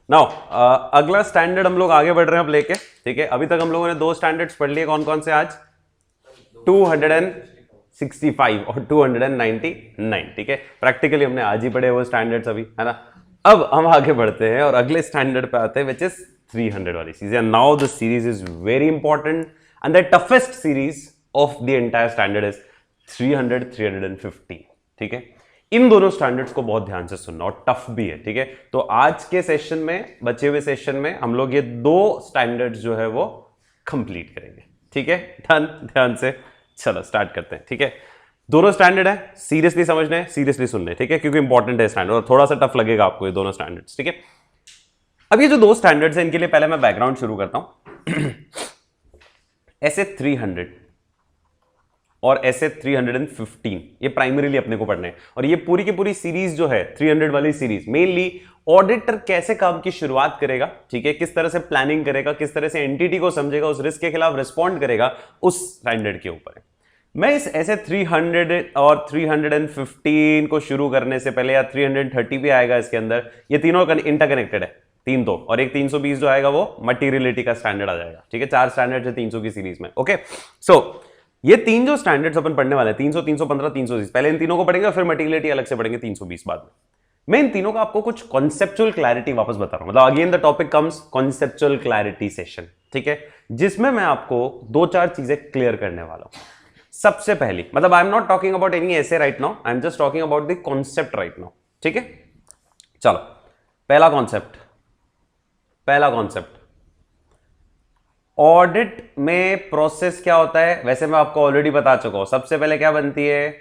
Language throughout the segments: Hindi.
नाउ अगला स्टैंडर्ड हम लोग आगे बढ़ रहे हैं अब लेके, ठीक है। अभी तक हम लोगों ने 2 स्टैंडर्ड्स पढ़ लिए, कौन कौन से आज? 265 और 299, ठीक है। प्रैक्टिकली हमने आज ही पढ़े वो स्टैंडर्ड्स अभी, है ना। अब हम आगे बढ़ते हैं और अगले स्टैंडर्ड पे आते हैं, विच इज 300 वाली series. Now the series is very important and the toughest series of the entire standard is 300, 350, ठीक है। इन दोनों स्टैंडर्ड्स को बहुत ध्यान से सुनना, और टफ भी है, ठीक है। तो आज के सेशन में, बचे हुए सेशन में, हम लोग ये 2 स्टैंडर्ड्स जो है वो कंप्लीट करेंगे, ठीक है। ध्यान से चलो स्टार्ट करते हैं, ठीक है। दोनों स्टैंडर्ड है, सीरियसली समझने हैं, सीरियसली सुनने, ठीक है, क्योंकि इंपॉर्टेंट है स्टैंडर्ड और थोड़ा सा टफ लगेगा आपको ये दोनों स्टैंडर्ड्स, ठीक है। अब ये जो 2 स्टैंडर्ड्स हैं, इनके लिए पहले मैं बैकग्राउंड शुरू करता हूं। ऐसे 300 और ऐसे 315 ये प्राइमरीली अपने को पढ़ने हैं, और ये पूरी की पूरी सीरीज जो है 300 वाली सीरीज मेनली ऑडिटर कैसे काम की शुरुआत करेगा, ठीक है, किस तरह से प्लानिंग करेगा, किस तरह से एंटिटी को समझेगा, उस रिस्क के खिलाफ रिस्पॉन्ड करेगा, उस स्टैंडर्ड के ऊपर है। मैं इस ऐसे 300 और 315 को शुरू करने से पहले, या 330 भी आएगा इसके अंदर, ये तीनों इंटरकनेक्टेड है, 3 तो, और एक 320 जो आएगा वो मटीरियलिटी का स्टैंडर्ड आ जाएगा, ठीक है। 4 स्टैंडर्ड है 300 की सीरीज में, ओके। सो ये 3 जो स्टैंडर्ड्स अपन पढ़ने वाले हैं, 300, 315, 320, पहले इन तीनों को पढ़ेंगे और फिर मटीरियलिटी अलग से पढ़ेंगे 320 बाद में। मैं इन तीनों का आपको कुछ कॉन्सेप्चुअल क्लैरिटी वापस बता रहा हूं, मतलब again the topic comes conceptual clarity session, ठीक है, जिसमें मैं आपको 2-4 चीजें क्लियर करने वाला हूं। सबसे पहली, मतलब I am not talking about any ऐसे right now, I am just talking about the concept right now, ठीक है। चलो पहला कॉन्सेप्ट, ऑडिट में प्रोसेस क्या होता है, वैसे मैं आपको ऑलरेडी बता चुका हूं। सबसे पहले क्या बनती है?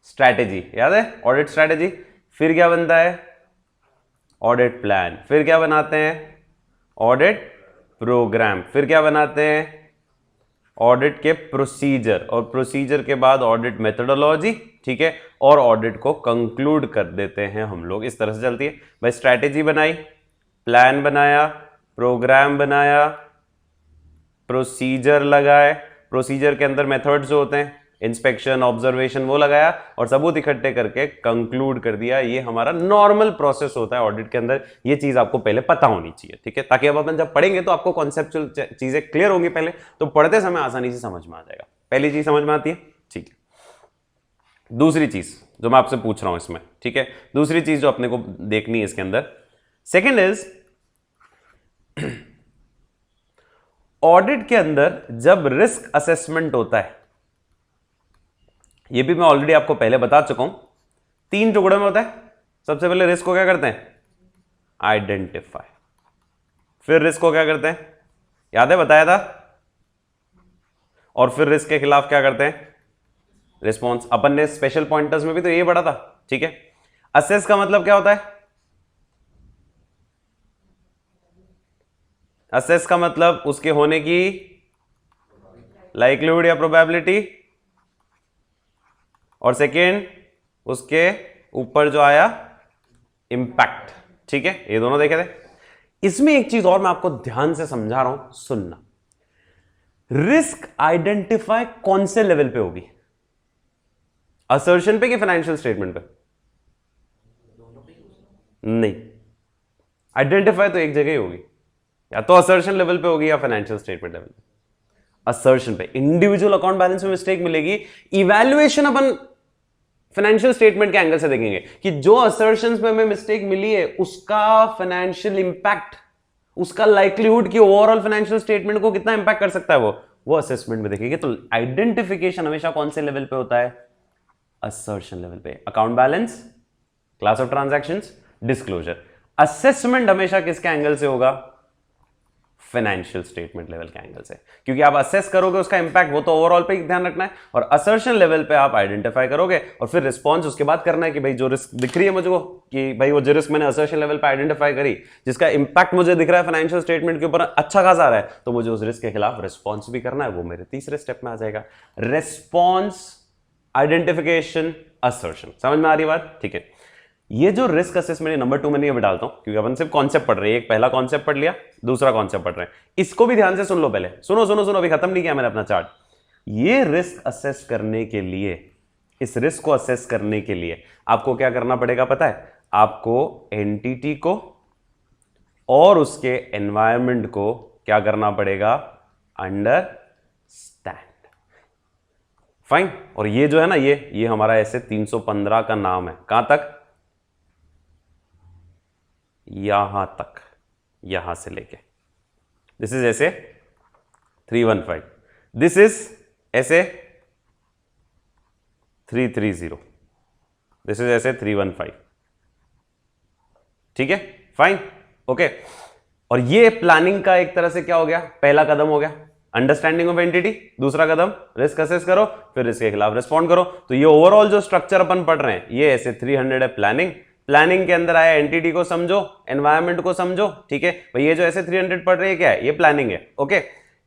स्ट्रैटेजी, याद है, ऑडिट स्ट्रैटेजी। फिर क्या बनता है? Audit plan. फिर क्या बनाते हैं? Audit programme. फिर क्या बनाते हैं? ऑडिट के प्रोसीजर, और प्रोसीजर के बाद ऑडिट मेथोडोलॉजी, ठीक है, और ऑडिट को कंक्लूड कर देते हैं हम लोग। इस तरह से चलती है भाई। स्ट्रैटेजी बनाई, प्लान बनाया, प्रोग्राम बनाया, प्रोसीजर लगाए, प्रोसीजर के अंदर मेथड्स जो होते हैं, इंस्पेक्शन, ऑब्जर्वेशन, वो लगाया, और सबूत इकट्ठे करके कंक्लूड कर दिया। ये हमारा नॉर्मल प्रोसेस होता है ऑडिट के अंदर। ये चीज आपको पहले पता होनी चाहिए, ठीक है, ताकि अब अपन जब पढ़ेंगे तो आपको कॉन्सेप्चुअल चीजें क्लियर होंगी पहले, तो पढ़ते समय आसानी से समझ में आ जाएगा। पहली चीज समझ में आती है, ठीक है। दूसरी चीज जो मैं आपसे पूछ रहा हूं इसमें, ठीक है, दूसरी चीज जो अपने को देखनी है इसके अंदर, सेकेंड इज ऑडिट के अंदर जब रिस्क असेसमेंट होता है, ये भी मैं ऑलरेडी आपको पहले बता चुका हूं, 3 टुकड़ों में होता है। सबसे पहले रिस्क को क्या करते हैं? आइडेंटिफाई। फिर रिस्क को क्या करते हैं? याद है, बताया था। और फिर रिस्क के खिलाफ क्या करते हैं? रिस्पॉन्स। अपन ने स्पेशल पॉइंटर्स में भी तो ये पढ़ा था, ठीक है। असेस का मतलब क्या होता है? असेस का मतलब उसके होने की लाइक्लीहुड या प्रोबेबिलिटी, और सेकेंड उसके ऊपर जो आया इंपैक्ट, ठीक है। ये दोनों देखे थे। इसमें एक चीज और मैं आपको ध्यान से समझा रहा हूं, सुनना। रिस्क आइडेंटिफाई कौन से लेवल पे होगी? असर्शन पे कि फाइनेंशियल स्टेटमेंट पे? नहीं, आइडेंटिफाई तो एक जगह ही होगी, या तो असर्शन लेवल पे होगी या फाइनेंशियल स्टेटमेंट लेवल पे। असर्शन पे इंडिविजुअल अकाउंट बैलेंस में मिस्टेक मिलेगी, इवैल्यूएशन अपन फाइनेंशियल स्टेटमेंट के एंगल से देखेंगे कि जो असर्शंस में हमें मिस्टेक मिली है उसका फाइनेंशियल इंपैक्ट, उसका लाइक्लीहुड कि ओवरऑल फाइनेंशियल स्टेटमेंट को कितना इंपैक्ट कर सकता है वो असेसमेंट में देखेंगे। तो आइडेंटिफिकेशन हमेशा कौन से लेवल पे होता है? असर्शन लेवल पे। Account balance, class of transactions, disclosure. Assessment हमेशा किसके एंगल से होगा? फाइनेंशियल स्टेटमेंट लेवल के एंगल से, क्योंकि आप असेस करोगे उसका इंपैक्ट, वो तो ओवरऑल पे ध्यान रखना है, और असर्शन लेवल पे आप आइडेंटिफाई करोगे, और फिर रिस्पॉन्स उसके बाद करना है कि भाई जो रिस्क दिख रही है मुझको, कि भाई वो जो रिस्क मैंने असर्शन लेवल पे आइडेंटिफाई करी, जिसका इंपैक्ट मुझे दिख रहा है फाइनेंशियल स्टेटमेंट के ऊपर अच्छा खासा आ रहा है, तो मुझे उस रिस्क के खिलाफ रिस्पॉन्स भी करना है। वो मेरे तीसरे स्टेप में आ जाएगा, रिस्पॉन्स, आइडेंटिफिकेशन, असर्शन। समझ में आ रही बात? ठीक है। ये जो रिस्क असेसमेंट नंबर 2 में डालता हूं, क्योंकि अपन सिर्फ कॉन्सेप्ट पढ़ रहे हैं। एक पहला कॉन्सेप्ट पढ़ लिया, दूसरा कॉन्सेप्ट पढ़ रहे हैं, इसको भी ध्यान से सुन लो पहले। सुनो सुनो सुनो, अभी खत्म नहीं किया मैंने अपना चार्ट। ये रिस्क असेस करने के लिए, इस रिस्क को असेस करने के लिए आपको क्या करना पड़ेगा पता है? आपको एंटिटी को और उसके एनवायरनमेंट को क्या करना पड़ेगा, अंडरस्टैंड। फाइन। और ये जो है ना, ये हमारा ऐसे 315 का नाम है, कहां तक, यहां तक, यहां से लेके, दिस इज ऐसे 315, दिस इज ऐसे 330, दिस इज ऐसे 315, ठीक है, फाइन, ओके। और ये प्लानिंग का एक तरह से क्या हो गया, पहला कदम हो गया, अंडरस्टैंडिंग ऑफ एंटिटी। दूसरा कदम रिस्क असेस करो, फिर इसके खिलाफ रिस्पॉन्ड करो। तो ये ओवरऑल जो स्ट्रक्चर अपन पढ़ रहे हैं, ये ऐसे 300 है प्लानिंग। प्लानिंग के अंदर आया एंटिटी को समझो, एनवायरमेंट को समझो, ठीक है भाई। ये जो ऐसे 300 पढ़ रहे हैं, क्या है, ये प्लानिंग है, ओके।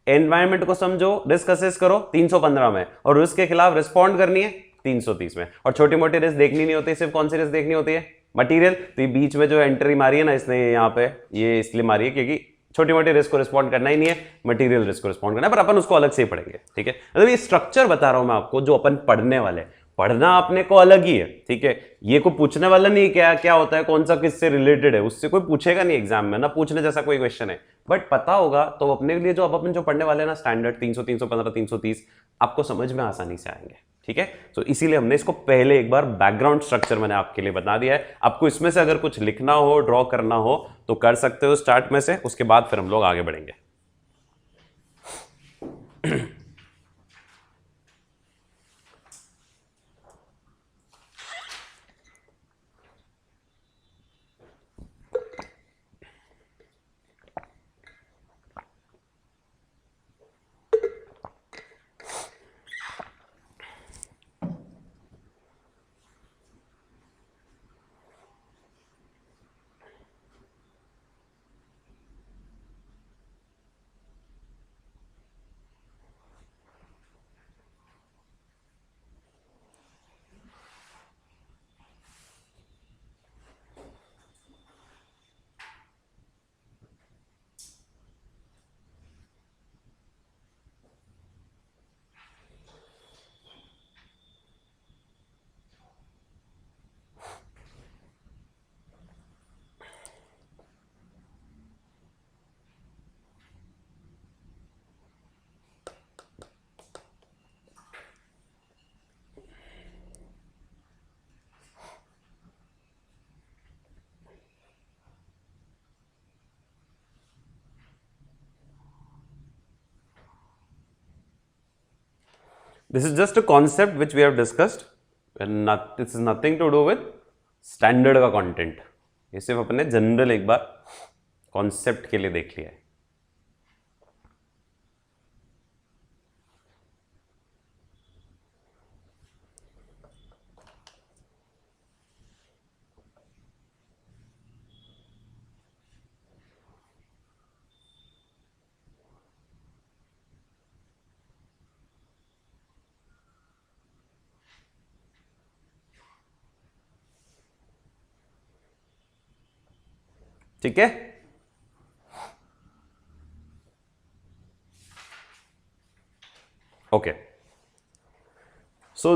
एनवायरमेंट को समझो, रिस्क असेस करो 315 में, और रिस्क के खिलाफ रिस्पॉन्ड करनी है 330 में। और छोटी मोटी रिस्क देखनी नहीं होती, सिर्फ कौन सी रिस्क देखनी होती है, मटीरियल। तो ये बीच में जो एंट्री मारी है ना इसने, यहाँ पे ये इसलिए मारी है क्योंकि छोटी मोटी रिस्क को रिस्पॉन्ड करना ही नहीं है, मटेरियल रिस्क को रिस्पॉन्ड करना है, पर अपन उसको अलग से ही पढ़ेंगे, ठीक है। मतलब ये स्ट्रक्चर बता रहा हूं मैं आपको, जो अपन पढ़ने वाले, पढ़ना अपने को अलग ही है, ठीक है। ये कोई पूछने वाला नहीं क्या क्या होता है, कौन सा किससे रिलेटेड है, उससे कोई पूछेगा नहीं एग्जाम में, ना पूछने जैसा कोई क्वेश्चन है, बट पता होगा तो अपने लिए जो अपन जो पढ़ने वाले हैं ना, स्टैंडर्ड 300, 315, 330 आपको समझ में आसानी से आएंगे, ठीक है। तो इसीलिए हमने इसको पहले एक बार बैकग्राउंड स्ट्रक्चर मैंने आपके लिए बता दिया है। आपको इसमें से अगर कुछ लिखना हो, ड्रॉ करना हो तो कर सकते हो स्टार्ट में से, उसके बाद फिर हम लोग आगे बढ़ेंगे। This is just a concept which we have discussed, and this is nothing to do with standard का content. ये सिर्फ अपने जनरल एक बार कॉन्सेप्ट के लिए देख लिया है। ठीक है, ओके। सो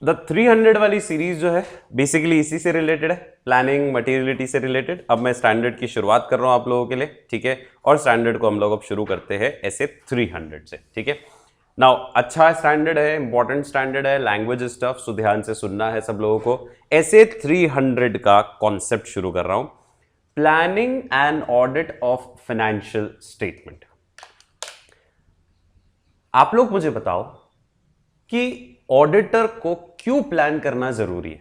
द 300 वाली सीरीज जो है बेसिकली इसी से रिलेटेड है, प्लानिंग मटेरियलिटी से रिलेटेड। अब मैं स्टैंडर्ड की शुरुआत कर रहा हूं आप लोगों के लिए, ठीक है। और स्टैंडर्ड को हम लोग अब शुरू करते हैं ऐसे 300 से, ठीक है। नाउ अच्छा स्टैंडर्ड है, इंपॉर्टेंट स्टैंडर्ड है, लैंग्वेज स्टफ, सो ध्यान से सुनना है सब लोगों को। ऐसे 300 का कॉन्सेप्ट शुरू कर रहा हूं, planning and audit of financial statement. आप लोग मुझे बताओ कि ऑडिटर को क्यों प्लान करना जरूरी है,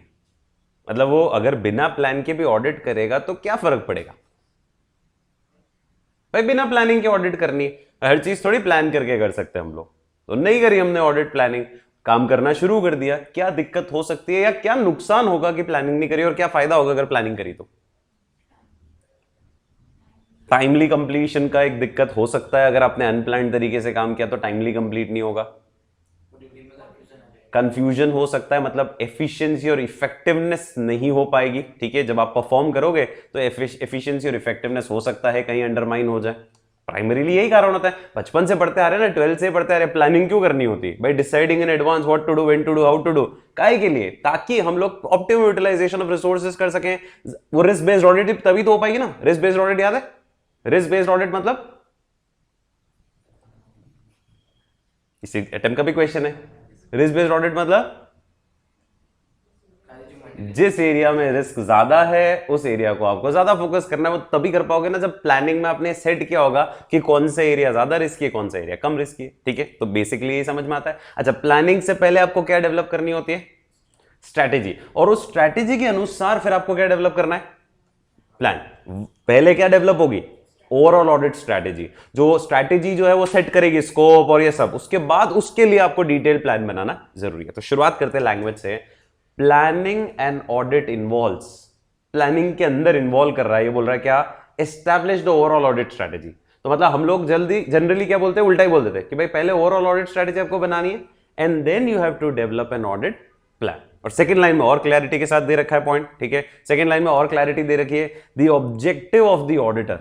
मतलब वो अगर बिना प्लान के भी ऑडिट करेगा तो क्या फर्क पड़ेगा। भाई बिना प्लानिंग के ऑडिट करनी है, हर चीज थोड़ी प्लान करके कर सकते हैं हम लोग। तो नहीं करी हमने ऑडिट, प्लानिंग काम करना शुरू कर दिया, क्या दिक्कत हो सकती है या क्या नुकसान होगा कि प्लानिंग नहीं करी, और क्या फायदा होगा अगर प्लानिंग करी तो। टाइमली कंप्लीशन का एक दिक्कत हो सकता है, अगर आपने अनप्लान्ड तरीके से काम किया तो टाइमली कंप्लीट नहीं होगा। कंफ्यूजन हो सकता है, मतलब एफिशिएंसी और इफेक्टिवनेस नहीं हो पाएगी, ठीक है। जब आप परफॉर्म करोगे तो एफिशिएंसी और इफेक्टिवनेस हो सकता है कहीं अंडरमाइन हो जाए, प्राइमरीली यही कारण होता है, बचपन से पढ़ते आ रहे हैं ना, 12th से पढ़ते आ रहे हैं, प्लानिंग क्यों करनी होती है भाई? Deciding in advance what to do, when to do, how to do, काहे के लिए? ताकि हम लोग ऑप्टिमम यूटिलाइजेशन ऑफ रिसोर्सेज कर सकें। वो रिस्क बेस्ड ऑडिट तभी तो हो पाएगी ना। रिस्क बेस्ड ऑडिट याद है? रिस्क बेस्ड ऑडिट मतलब इसी अटेम्प्ट का भी क्वेश्चन है। रिस्क बेस्ड ऑडिट मतलब जिस एरिया में रिस्क ज्यादा है उस एरिया को आपको ज्यादा फोकस करना है। वो तभी कर पाओगे ना जब प्लानिंग में आपने सेट किया होगा कि कौन सा एरिया ज्यादा रिस्की है, कौन सा एरिया कम रिस्की है। ठीक है, तो बेसिकली ये समझ में आता है। अच्छा, प्लानिंग से पहले आपको क्या डेवलप करनी होती है? स्ट्रैटेजी। और उस स्ट्रैटेजी के अनुसार फिर आपको क्या डेवलप करना है? प्लान। पहले क्या डेवलप होगी? Overall audit strategy. जो स्ट्रैटेजी जो है वो सेट करेगी स्कोप और ये सब, उसके बाद उसके लिए आपको डिटेल प्लान बनाना जरूरी है। तो शुरुआत करते हैं लैंग्वेज से। Planning and audit involves, planning के अंदर इन्वॉल्व कर रहा है, ये बोल रहा है क्या? Establish the overall audit strategy. तो मतलब हम लोग जनरली क्या बोलते हैं? उल्टा ही बोल देते हैं कि भाई पहले ओवरऑल ऑडिट स्ट्रैटेजी आपको बनानी है and then you have to develop an audit plan. और सेकंड लाइन में और क्लैरिटी के साथ दे रखा है पॉइंट। ठीक है, सेकंड लाइन में और क्लैरिटी दे रखी है, the objective of the auditor.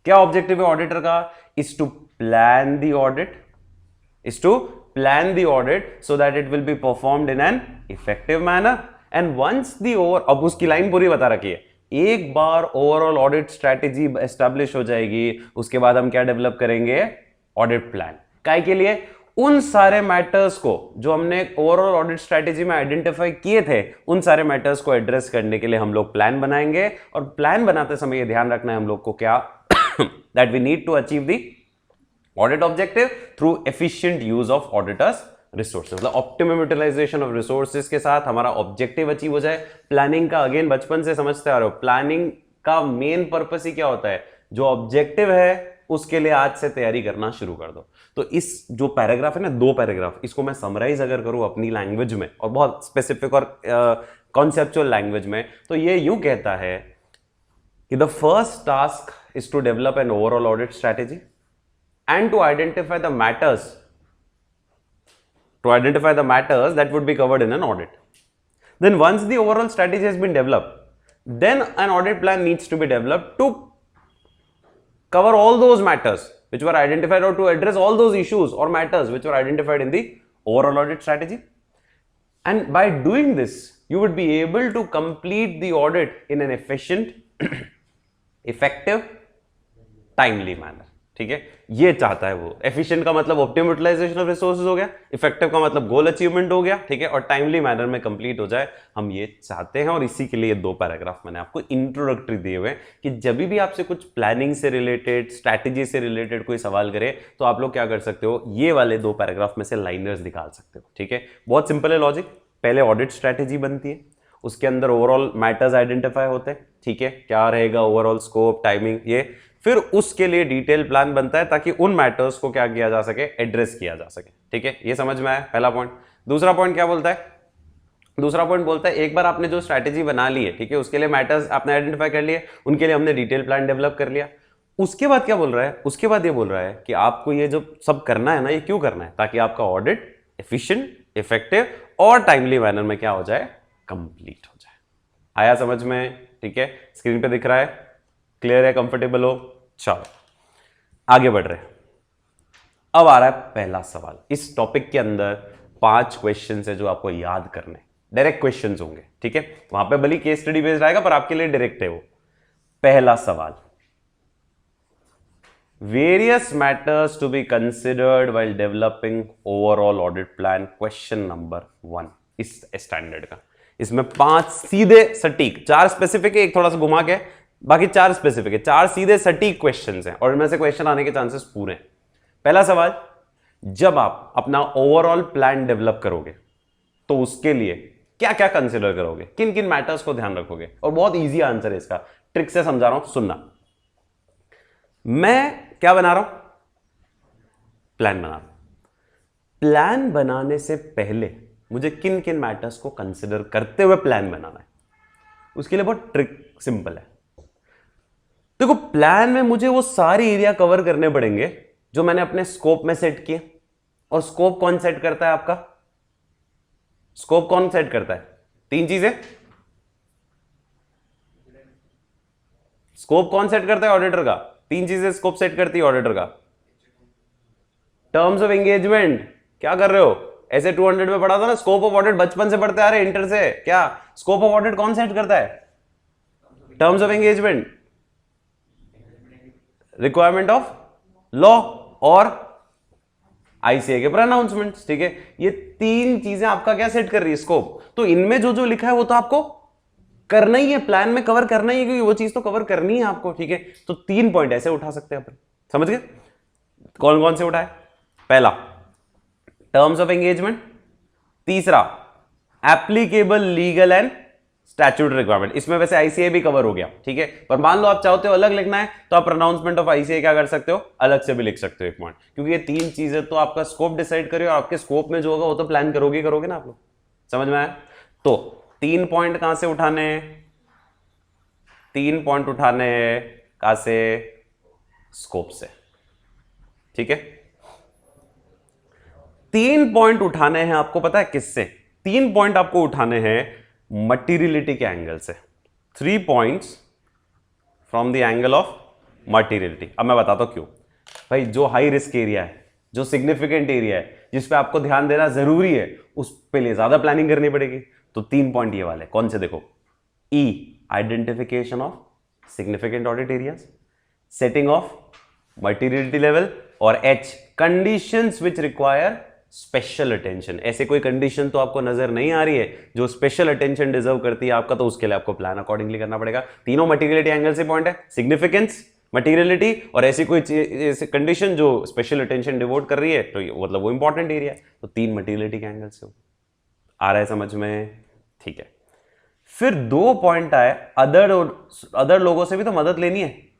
क्या ऑब्जेक्टिव है ऑडिटर का? Is to plan the audit, is to plan the audit so that it will be performed in an effective manner and once the अब उसकी लाइन पूरी बता रखी है। एक बार ओवरऑल ऑडिट स्ट्रैटेजी एस्टैब्लिश हो जाएगी, उसके बाद हम क्या डेवलप करेंगे? Audit plan. काय के लिए? उन सारे मैटर्स को जो हमने ओवरऑल ऑडिट स्ट्रैटेजी में आइडेंटिफाई किए थे, उन सारे मैटर्स को एड्रेस करने के लिए हम लोग प्लान बनाएंगे। और प्लान बनाते समय ये ध्यान रखना है हम लोग को क्या? That we need to achieve the audit objective through efficient use of auditor's resources. मतलब ऑप्टिमम यूटिलाइजेशन ऑफ रिसोर्सेज के साथ हमारा ऑब्जेक्टिव अचीव हो जाए। प्लानिंग का अगेन बचपन से समझते आ रहे हो, प्लानिंग का मेन पर्पस ही क्या होता है? जो ऑब्जेक्टिव है उसके लिए आज से तैयारी करना शुरू कर दो। तो इस जो पैराग्राफ है ना, 2 पैराग्राफ, इसको मैं समराइज अगर करूं अपनी लैंग्वेज में और बहुत स्पेसिफिक और कॉन्सेप्चुअल लैंग्वेज में, तो ये यूं कहता है कि the first task is to develop an overall audit strategy and to identify the matters that would be covered in an audit. Then once the overall strategy has been developed, then an audit plan needs to be developed to cover all those matters which were identified or to address all those issues or matters which were identified in the overall audit strategy. And by doing this, you would be able to complete the audit in an efficient, effective, timely manner. ठीक है, ये चाहता है वो। एफिशिएंट का मतलब ऑप्टिमम यूटिलाइजेशन ऑफ रिसोर्सेज हो गया, इफेक्टिव का मतलब गोल अचीवमेंट हो गया। ठीक है, और टाइमली मैनर में कंप्लीट हो जाए, हम ये चाहते हैं। और इसी के लिए 2 पैराग्राफ मैंने आपको इंट्रोडक्टरी दिए हुए कि जब भी आपसे कुछ प्लानिंग से रिलेटेड, स्ट्रैटेजी से रिलेटेड कोई सवाल करे तो आप लोग क्या कर सकते हो? ये वाले 2 पैराग्राफ में से लाइनर्स निकाल सकते हो। ठीक है, बहुत सिंपल है लॉजिक। पहले ऑडिट स्ट्रैटेजी बनती है, उसके अंदर ओवरऑल मैटर्स आइडेंटिफाई होते हैं। ठीक है, क्या रहेगा ओवरऑल स्कोप, टाइमिंग, ये फिर उसके लिए डिटेल प्लान बनता है ताकि उन मैटर्स को क्या किया जा सके? एड्रेस किया जा सके। ठीक है, ये समझ में आया पहला पॉइंट। दूसरा पॉइंट क्या बोलता है? दूसरा पॉइंट बोलता है एक बार आपने जो स्ट्रैटेजी बना ली है, ठीक है, उसके लिए मैटर्स आपने आइडेंटिफाई कर लिए, उनके लिए हमने डिटेल प्लान डेवलप कर लिया। उसके बाद क्या बोल रहा है? उसके बाद ये बोल रहा है कि आपको ये जो सब करना है ना, ये क्यों करना है? ताकि आपका ऑडिट एफिशिएंट, इफेक्टिव और टाइमली मैनर में क्या हो जाए? कंप्लीट हो जाए। आया समझ में? ठीक है, स्क्रीन पे दिख रहा है, क्लियर है, कंफर्टेबल हो? चलो आगे बढ़ रहे हैं। अब आ रहा है पहला सवाल। इस टॉपिक के अंदर 5 क्वेश्चन है जो आपको याद करने, डायरेक्ट क्वेश्चंस होंगे। ठीक है, वहां पे भले केस स्टडी बेस्ड आएगा पर आपके लिए डायरेक्ट है वो। पहला सवाल, various matters to be considered while developing overall audit plan, question number 1 इस स्टैंडर्ड का। इसमें 5 सीधे सटीक, 4 स्पेसिफिक है, एक थोड़ा सा घुमा के, बाकी 4 स्पेसिफिक है। 4 सीधे सटीक क्वेश्चंस हैं और इनमें से क्वेश्चन आने के चांसेस पूरे हैं। पहला सवाल, जब आप अपना ओवरऑल प्लान डेवलप करोगे तो उसके लिए क्या क्या कंसिडर करोगे, किन किन मैटर्स को ध्यान रखोगे? और बहुत इजी आंसर है इसका, ट्रिक से समझा रहा हूं, सुनना। मैं क्या बना रहा हूं? प्लान बना रहा हूं। प्लान बनाने से पहले मुझे किन किन मैटर्स को कंसिडर करते हुए प्लान बनाना है, उसके लिए बहुत ट्रिक सिंपल है। देखो, प्लान में मुझे वो सारी एरिया कवर करने पड़ेंगे जो मैंने अपने स्कोप में सेट किए। और स्कोप कौन सेट करता है आपका? स्कोप कौन सेट करता है? 3 चीजें। स्कोप कौन सेट करता है ऑडिटर का? तीन चीजें स्कोप सेट करती है ऑडिटर का। टर्म्स ऑफ एंगेजमेंट, क्या कर रहे हो, ऐसे 200 में पढ़ा था ना, स्कोप ऑफ ऑडिट बचपन से पढ़ते आ रहे इंटर से। क्या स्कोप ऑफ ऑडिट कौन सेट करता है? Terms of engagement, requirement of law और आईसीए के प्रोनाउंसमेंट्स। ठीक है, ये तीन चीजें आपका क्या सेट कर रही है? स्कोप। तो इनमें जो जो लिखा है वो तो आपको करना ही है, प्लान में कवर करना ही है, क्योंकि वो चीज तो कवर करनी है आपको। ठीक है, तो 3 पॉइंट ऐसे उठा सकते हैं अपन, समझ गए? कौन कौन से उठाए? पहला टर्म्स ऑफ एंगेजमेंट, तीसरा applicable legal and statutory requirement. इसमें वैसे आईसीए भी कवर हो गया। ठीक है, पर मान लो आप चाहते हो अलग लिखना है तो आप प्रोनाउंसमेंट ऑफ आईसीए क्या कर सकते हो, अलग से भी लिख सकते हो एक पॉइंट, क्योंकि ये तीन चीजें तो आपका स्कोप डिसाइड करे और आपके स्कोप में जो होगा वो तो प्लान करोगे ना आप लोग। समझ में आया? तो 3 पॉइंट कहां से उठाने हैं? 3 पॉइंट उठाने हैं कहां से? स्कोप से। ठीक है, 3 पॉइंट उठाने हैं आपको पता है किससे? 3 पॉइंट आपको उठाने हैं मटीरियलिटी के एंगल से। 3 points from the angle of materiality. अब मैं बताता हूं क्यों। भाई जो हाई रिस्क एरिया है, जो सिग्निफिकेंट एरिया है, जिस पे आपको ध्यान देना जरूरी है, उस पे लिए ज्यादा प्लानिंग करनी पड़ेगी। तो 3 पॉइंट ये वाले कौन से? देखो, e identification of significant audit areas, setting of materiality level, और each conditions which require special attention. ऐसे कोई कंडीशन तो आपको नजर नहीं आ रही है जो स्पेशल अटेंशन डिजर्व करती है आपका, तो उसके लिए आपको प्लान अकॉर्डिंगली करना पड़ेगा। तीनों मटीरियलिटी एंगल से पॉइंट है, सिग्निफिकेंस, मटीरियलिटी और ऐसी कोई कंडीशन जो स्पेशल अटेंशन डिवोट कर रही है, तो मतलब वो इंपॉर्टेंट एरिया है। तो 3 मटीरियलिटी के एंगल से आ रहा है समझ में? ठीक है, फिर 2 पॉइंट आए अदर लोगों से भी तो मदद लेनी है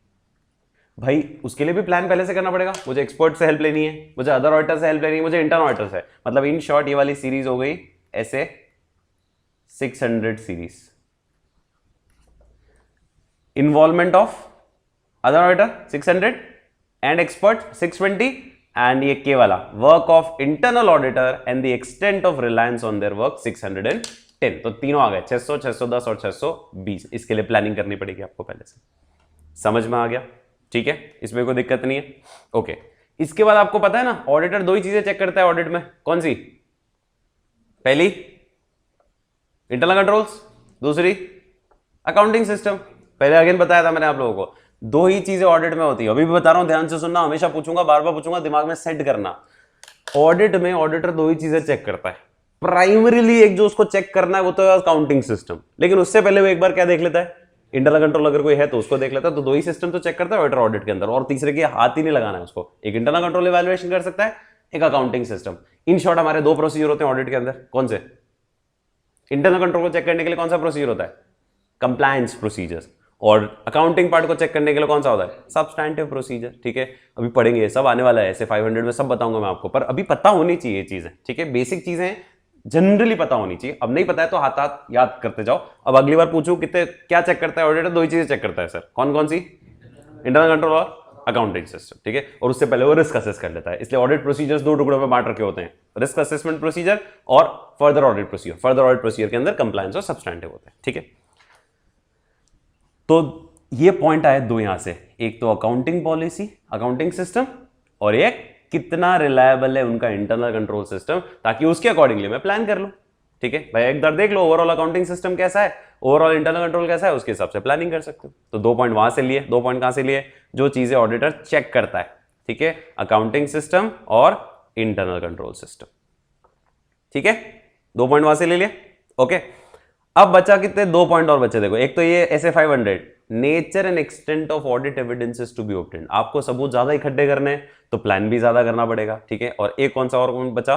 भाई, उसके लिए भी प्लान पहले से करना पड़ेगा। मुझे एक्सपर्ट से हेल्प लेनी है, मुझे अदर ऑडिटर से हेल्प लेनी है, मुझे इंटर्न ऑडिटर से। मतलब इन शॉर्ट ये वाली सीरीज हो गई ऐसे 600 series. Involvement of other auditor 600 and expert 620, and ये के वाला work of internal auditor and the extent of reliance on their work 610। तो तीनों आ गए, 600, 610 और 620। इसके लिए प्लानिंग करनी पड़ेगी आपको पहले से। समझ में आ गया? ठीक है, इसमें कोई दिक्कत नहीं है। ओके, इसके बाद आपको पता है ना, ऑडिटर 2 ही चीजें चेक करता है ऑडिट में। कौन सी? पहली इंटरनल कंट्रोल्स, दूसरी अकाउंटिंग सिस्टम। पहले अगेन बताया था मैंने आप लोगों को, 2 ही चीजें ऑडिट में होती है। अभी भी बता रहा हूं, ध्यान से सुनना, हमेशा पूछूंगा, बार बार पूछूंगा, दिमाग में सेट करना। ऑडिट में ऑडिटर 2 ही चीजें चेक करता है। प्राइमरीली एक जो उसको चेक करना है वो तो है अकाउंटिंग सिस्टम, लेकिन उससे पहले वो एक बार क्या देख लेता है? इंटरनल कंट्रोल अगर कोई है तो उसको देख लेता है। तो 2 ही सिस्टम तो चेक करता है ऑडिटर ऑडिट के अंदर, और तीसरे के हाथ ही नहीं लगाना है उसको। एक इंटरनल कंट्रोल इवैल्यूएशन कर सकता है, एक अकाउंटिंग सिस्टम। इन शॉर्ट हमारे 2 प्रोसीजर होते हैं ऑडिट के अंदर। कौन से? इंटरनल कंट्रोल को चेक करने के लिए कौन सा प्रोसीजर होता है? Compliance procedures. और अकाउंटिंग पार्ट को चेक करने के लिए कौन सा होता है? Substantive procedure. ठीक है, अभी पढ़ेंगे, सब आने वाला है ऐसे 500 में, सब बताऊंगा मैं आपको, पर अभी पता होनी चाहिए ये चीजें। ठीक है, बेसिक चीजें जनरली पता होनी चाहिए। अब नहीं पता है तो हाथ हाथ याद करते जाओ। अब अगली बार पूछूं कितने क्या चेक करता है ऑडिटर? 2 ही चीजें चेक करता है सर। कौन कौन सी? इंटरनल कंट्रोल और अकाउंटिंग सिस्टम। ठीक है, और उससे पहले वो रिस्क असेस कर लेता है। इसलिए ऑडिट प्रोसीजर्स 2 टुकड़ों में बांट रखे होते हैं, रिस्क असेसमेंट प्रोसीजर और further audit procedure. Further audit procedure के अंदर कंप्लायंस और सब्सटैंटिव होते हैं। ठीक है, तो ये पॉइंट आए 2 यहां से, एक तो अकाउंटिंग पॉलिसी, अकाउंटिंग सिस्टम, और एक कितना रिलायबल है उनका इंटरनल कंट्रोल सिस्टम, ताकि उसके अकॉर्डिंगली मैं प्लान कर लूं। ठीक है भाई, एक बार देख लो ओवरऑल अकाउंटिंग सिस्टम कैसा है, ओवरऑल इंटरनल कंट्रोल कैसा है, उसके हिसाब से प्लानिंग कर सकते हो। तो 2 पॉइंट वहां से लिए। 2 पॉइंट कहां से लिए? जो चीजें ऑडिटर चेक करता है। ठीक है, अकाउंटिंग सिस्टम और इंटरनल कंट्रोल सिस्टम। ठीक है, 2 पॉइंट वहां से ले लिए। ओके, अब बचा कितने? 2 पॉइंट और बचे। देखो, एक तो ये ऐसे 500 nature and extent of audit evidences to be obtained. आपको सबूत ज्यादा इकट्ठे करने हैं तो प्लान भी ज्यादा करना पड़ेगा। ठीक है, और एक कौन सा और कौन बचा?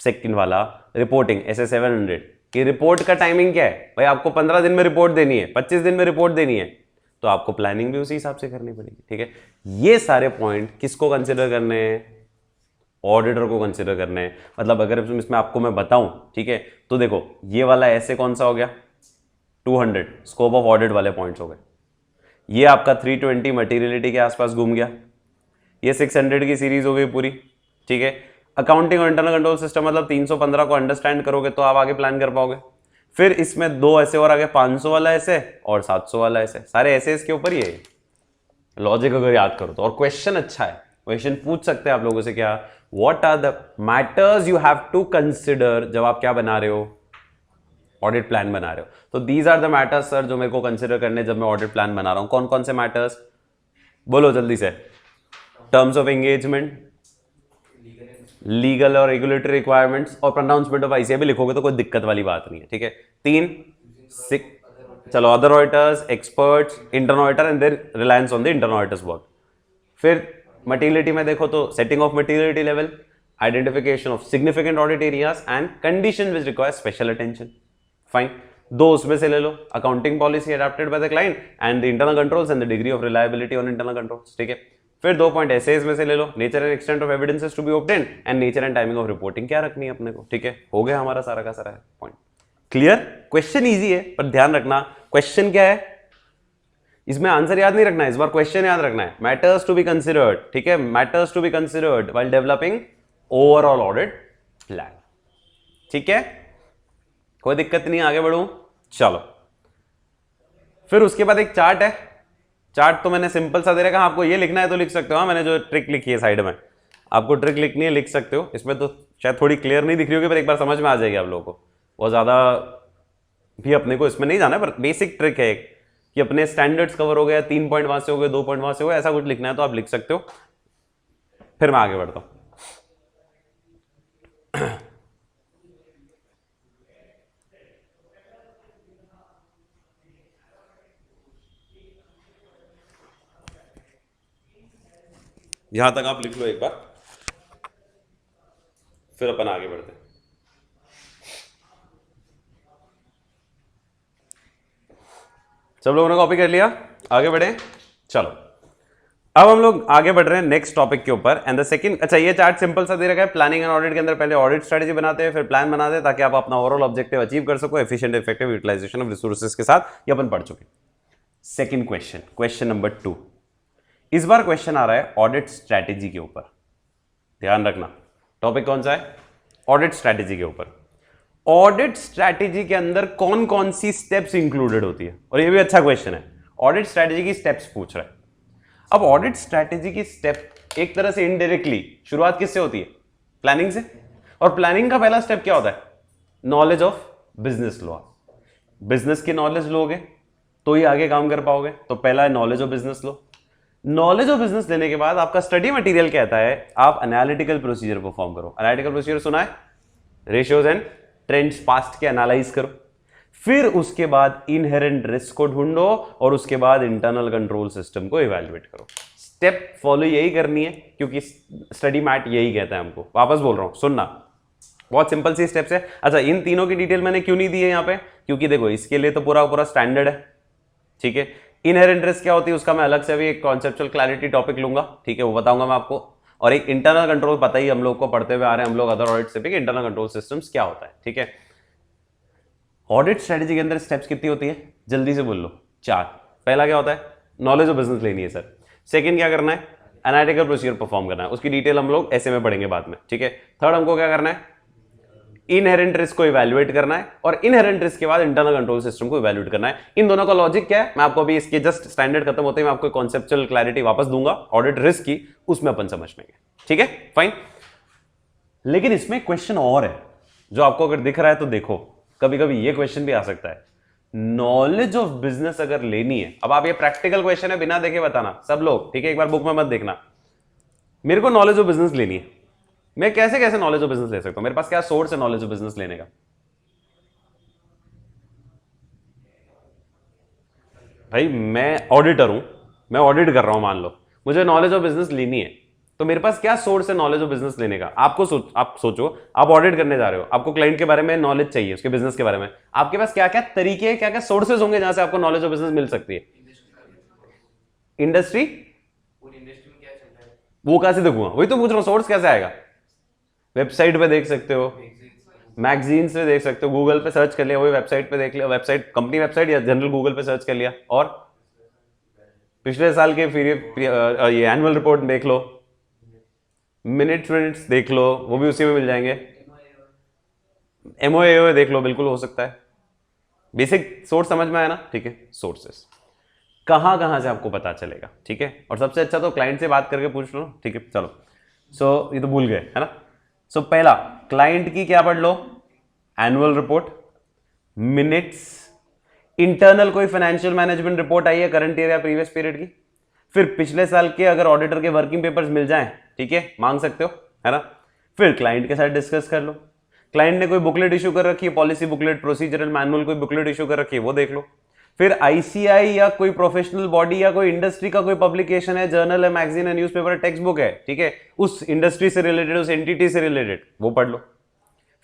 सेकंड वाला रिपोर्टिंग, ऐसे 700 कि रिपोर्ट का टाइमिंग क्या है भाई? आपको 15 दिन में रिपोर्ट देनी है, 25 दिन में रिपोर्ट देनी है, तो आपको प्लानिंग भी उसी हिसाब से करनी पड़ेगी। ठीक है, ये सारे पॉइंट किसको कंसिडर करने हैं? ऑडिटर को कंसिडर करने हैं। मतलब अगर इसमें आपको मैं बताऊं, ठीक है, तो देखो ये वाला ऐसे कौन सा हो गया? 200 स्कोप ऑफ ऑडिट वाले पॉइंट्स हो गए। ये आपका 320 मटीरियलिटी के आसपास घूम गया। ये 600 की सीरीज हो गई पूरी। ठीक है, अकाउंटिंग और इंटरनल कंट्रोल सिस्टम मतलब 315 को अंडरस्टैंड करोगे तो आप आगे प्लान कर पाओगे। फिर इसमें 2 ऐसे और आगे, 500 वाला ऐसे और 700 वाला ऐसे, सारे ऐसे इसके ऊपर ही है। लॉजिक अगर याद करो तो। और क्वेश्चन अच्छा है, क्वेश्चन पूछ सकते हैं आप लोगों से क्या, what are the matters you have to consider जब आप क्या बना रहे हो, ऑडिट प्लान बना रहे हो। तो these are the matters sir जो मेरे को कंसिडर करने जब मैं ऑडिट प्लान बना रहा हूं। कौन कौन से मैटर्स बोलो जल्दी से। टर्म्स ऑफ एंगेजमेंट, लीगल और रेगुलेटरी रिक्वायरमेंट्स, और प्रोनाउंसमेंट ऑफ आईसीए भी लिखोगे तो कोई दिक्कत वाली बात नहीं है, ठीक है। 3 चलो, other auditors, experts, internal auditor and their reliance on the internal auditors work. फिर मटीरियलिटी में देखो तो setting of materiality level, identification of significant audit areas and condition which require special attention. Fine, दो उसमें से ले लो, accounting policy adopted by the client and the internal controls and the degree of reliability on internal controls, ठीक है। फिर 2 पॉइंट ऐसे इसमें से ले लो, nature and extent of evidences to be obtained and nature and timing of reporting क्या रखनी है अपने को, ठीक है। हो गया हमारा सारा का सारा पॉइंट क्लियर। क्वेश्चन इजी है पर ध्यान रखना क्वेश्चन क्या है, इसमें आंसर याद नहीं रखना है, इस बार क्वेश्चन याद रखना है। मैटर्स टू बी कंसिडर्ड, ठीक है, matters to be considered while developing overall audit plan, ठीक है। कोई दिक्कत नहीं, आगे बढ़ूं, चलो। फिर उसके बाद एक चार्ट है, चार्ट तो मैंने सिंपल सा दे रखा, आपको ये लिखना है तो लिख सकते हो। हाँ, मैंने जो ट्रिक लिखी है साइड में, आपको ट्रिक लिखनी है लिख सकते हो। इसमें तो शायद थोड़ी क्लियर नहीं दिख रही होगी पर एक बार समझ में आ जाएगी आप लोगों को। बहुत ज़्यादा भी अपने को इसमें नहीं जाना है पर बेसिक ट्रिक है एक, कि अपने स्टैंडर्ड्स कवर हो गया, 3 पॉइंट वहां से हो गए, 2 पॉइंट वहां से हो गए, ऐसा कुछ लिखना है तो आप लिख सकते हो। फिर मैं आगे बढ़ता हूं। यहां तक आप लिख लो एक बार, फिर अपन आगे बढ़ते हैं। सब लोगों ने कॉपी कर लिया, आगे बढ़े, चलो। अब हम लोग आगे बढ़ रहे हैं नेक्स्ट टॉपिक के ऊपर एंड द सेकंड। अच्छा, ये चार्ट सिंपल सा दे रखा है, प्लानिंग एंड ऑडिट के अंदर पहले ऑडिट स्ट्रेटजी बनाते हैं, फिर प्लान बनाते हैं ताकि आप अपना ओवरऑल ऑब्जेक्टिव अचीव कर सको efficient effective utilisation of resources के साथ। ये अपन पढ़ चुके। Second question, question number 2। इस बार क्वेश्चन आ रहा है ऑडिट स्ट्रैटेजी के ऊपर। ध्यान रखना, टॉपिक कौन सा है, ऑडिट स्ट्रैटेजी के ऊपर। ऑडिट स्ट्रैटेजी के अंदर कौन कौन सी स्टेप्स इंक्लूडेड होती है, और ये भी अच्छा क्वेश्चन है। ऑडिट स्ट्रैटेजी की स्टेप्स पूछ रहा है। अब ऑडिट स्ट्रैटेजी की स्टेप एक तरह से इनडायरेक्टली शुरुआत किससे होती है, प्लानिंग से। और प्लानिंग का पहला स्टेप क्या होता है, knowledge of business law. Business की नॉलेज लोगे तो ही आगे काम कर पाओगे, तो पहला है knowledge of business law. Knowledge of business लेने के बाद आपका स्टडी मटेरियल कहता है आप एनालिटिकल प्रोसीजर परफॉर्म करो। एनालिटिकल प्रोसीजर सुना है, रेशियोज एंड ट्रेंड्स पास्ट के एनालाइज करो। फिर उसके बाद इनहेरेंट रिस्क को ढूंढो और उसके बाद इंटरनल कंट्रोल सिस्टम को इवैल्यूएट करो। स्टेप फॉलो यही करनी है क्योंकि स्टडी मैट यही कहता है हमको। वापस बोल रहा हूं, सुनना, बहुत सिंपल सी स्टेप्स है। अच्छा, इन तीनों की डिटेल मैंने क्यों नहीं दी है यहाँ पे, क्योंकि देखो इसके लिए तो पूरा पूरा स्टैंडर्ड है, ठीक है। इनहेरेंट रिस्क क्या होती है उसका मैं अलग से भी एक कॉन्सेप्चुअल क्लैरिटी टॉपिक लूंगा, ठीक है, वो बताऊंगा मैं आपको। और एक इंटरनल कंट्रोल पता ही हम लोग को पढ़ते हुए आ रहे हैं हम लोग अदर ऑडिट से भी, इंटरनल कंट्रोल सिस्टम्स क्या होता है, ठीक है। ऑडिट स्ट्रेटेजी के अंदर स्टेप्स कितनी होती है, जल्दी से बोल लो, 4। पहला क्या होता है, नॉलेज ऑफ बिजनेस लेनी है सर। सेकंड क्या करना है, एनालिटिकल प्रोसीजर परफॉर्म करना है, उसकी डिटेल हम लोग ऐसे में पढ़ेंगे बाद में, ठीक है। थर्ड हमको क्या करना है, इनहेरेंट रिस्क को इवैल्यूएट करना है, और इनहेरेंट रिस्क के बाद इंटरनल कंट्रोल सिस्टम को इवैल्यूएट करना है। इन दोनों का लॉजिक क्या है, मैं आपको अभी इसके जस्ट स्टैंडर्ड खत्म होते ही मैं आपको कॉन्सेप्चुअल क्लैरिटी वापस दूंगा ऑडिट रिस्क की, उसमें अपन समझ लेंगे, ठीक है, फाइन। लेकिन इसमें क्वेश्चन और है जो आपको अगर दिख रहा है तो देखो, कभी कभी ये क्वेश्चन भी आ सकता है, नॉलेज ऑफ बिजनेस अगर लेनी है। अब आप ये प्रैक्टिकल क्वेश्चन है, बिना देखे बताना सब लोग, ठीक है, एक बार बुक में मत देखना। मेरे को नॉलेज ऑफ बिजनेस लेनी है, मैं कैसे कैसे नॉलेज ऑफ बिजनेस ले सकता हूं, मेरे पास क्या सोर्स है नॉलेज ऑफ बिजनेस लेने का। भाई मैं ऑडिटर हूं, मैं ऑडिट कर रहा हूं, मान लो मुझे नॉलेज ऑफ बिजनेस लेनी है, तो मेरे पास क्या सोर्स है नॉलेज ऑफ बिजनेस लेने का। आप सोचो, आप ऑडिट करने जा रहे हो, आपको क्लाइंट के बारे में नॉलेज चाहिए, उसके बिजनेस के बारे में, आपके पास क्या क्या तरीके हैं, क्या क्या सोर्सेज होंगे जहां से आपको नॉलेज ऑफ बिजनेस मिल सकती है। इंडस्ट्री, वो कहां से देखूंगा, वही तो पूछ रहा हूं, सोर्स कैसे आएगा। वेबसाइट पे देख सकते हो, मैगजीन से देख सकते हो, गूगल पे सर्च कर लिया, वही वेबसाइट पे देख लिया, वेबसाइट कंपनी वेबसाइट या जनरल गूगल पे सर्च कर लिया, और पिछले साल के फिर ये एनुअल रिपोर्ट देख लो, मिनट्स देख लो, वो भी उसी में मिल जाएंगे। एमओए देख लो, बिल्कुल हो सकता है। बेसिक सोर्स समझ में आया ना, ठीक है, सोर्सेस। कहां कहां से आपको पता चलेगा, ठीक है। और सबसे अच्छा तो क्लाइंट से बात करके पूछ लो, ठीक है। चलो सो ये तो भूल गए है ना। सो पहला क्लाइंट की क्या पढ़ लो, एनुअल रिपोर्ट, मिनट्स, इंटरनल कोई फाइनेंशियल मैनेजमेंट रिपोर्ट आई है करंट ईयर या प्रीवियस पीरियड की, फिर पिछले साल के अगर ऑडिटर के वर्किंग पेपर्स मिल जाएं, ठीक है, मांग सकते हो है ना। फिर क्लाइंट के साथ डिस्कस कर लो, क्लाइंट ने कोई बुकलेट इशू कर रखी है, पॉलिसी बुकलेट, प्रोसीजरल मैनुअल कोई बुकलेट इशू कर रखी है, वो देख लो। फिर आईसीआई या कोई प्रोफेशनल बॉडी या कोई इंडस्ट्री का कोई पब्लिकेशन है, जर्नल है, मैगजीन है, न्यूज़पेपर, टेक्स्ट बुक है, ठीक है, उस इंडस्ट्री से रिलेटेड, उस एंटिटी से रिलेटेड, वो पढ़ लो।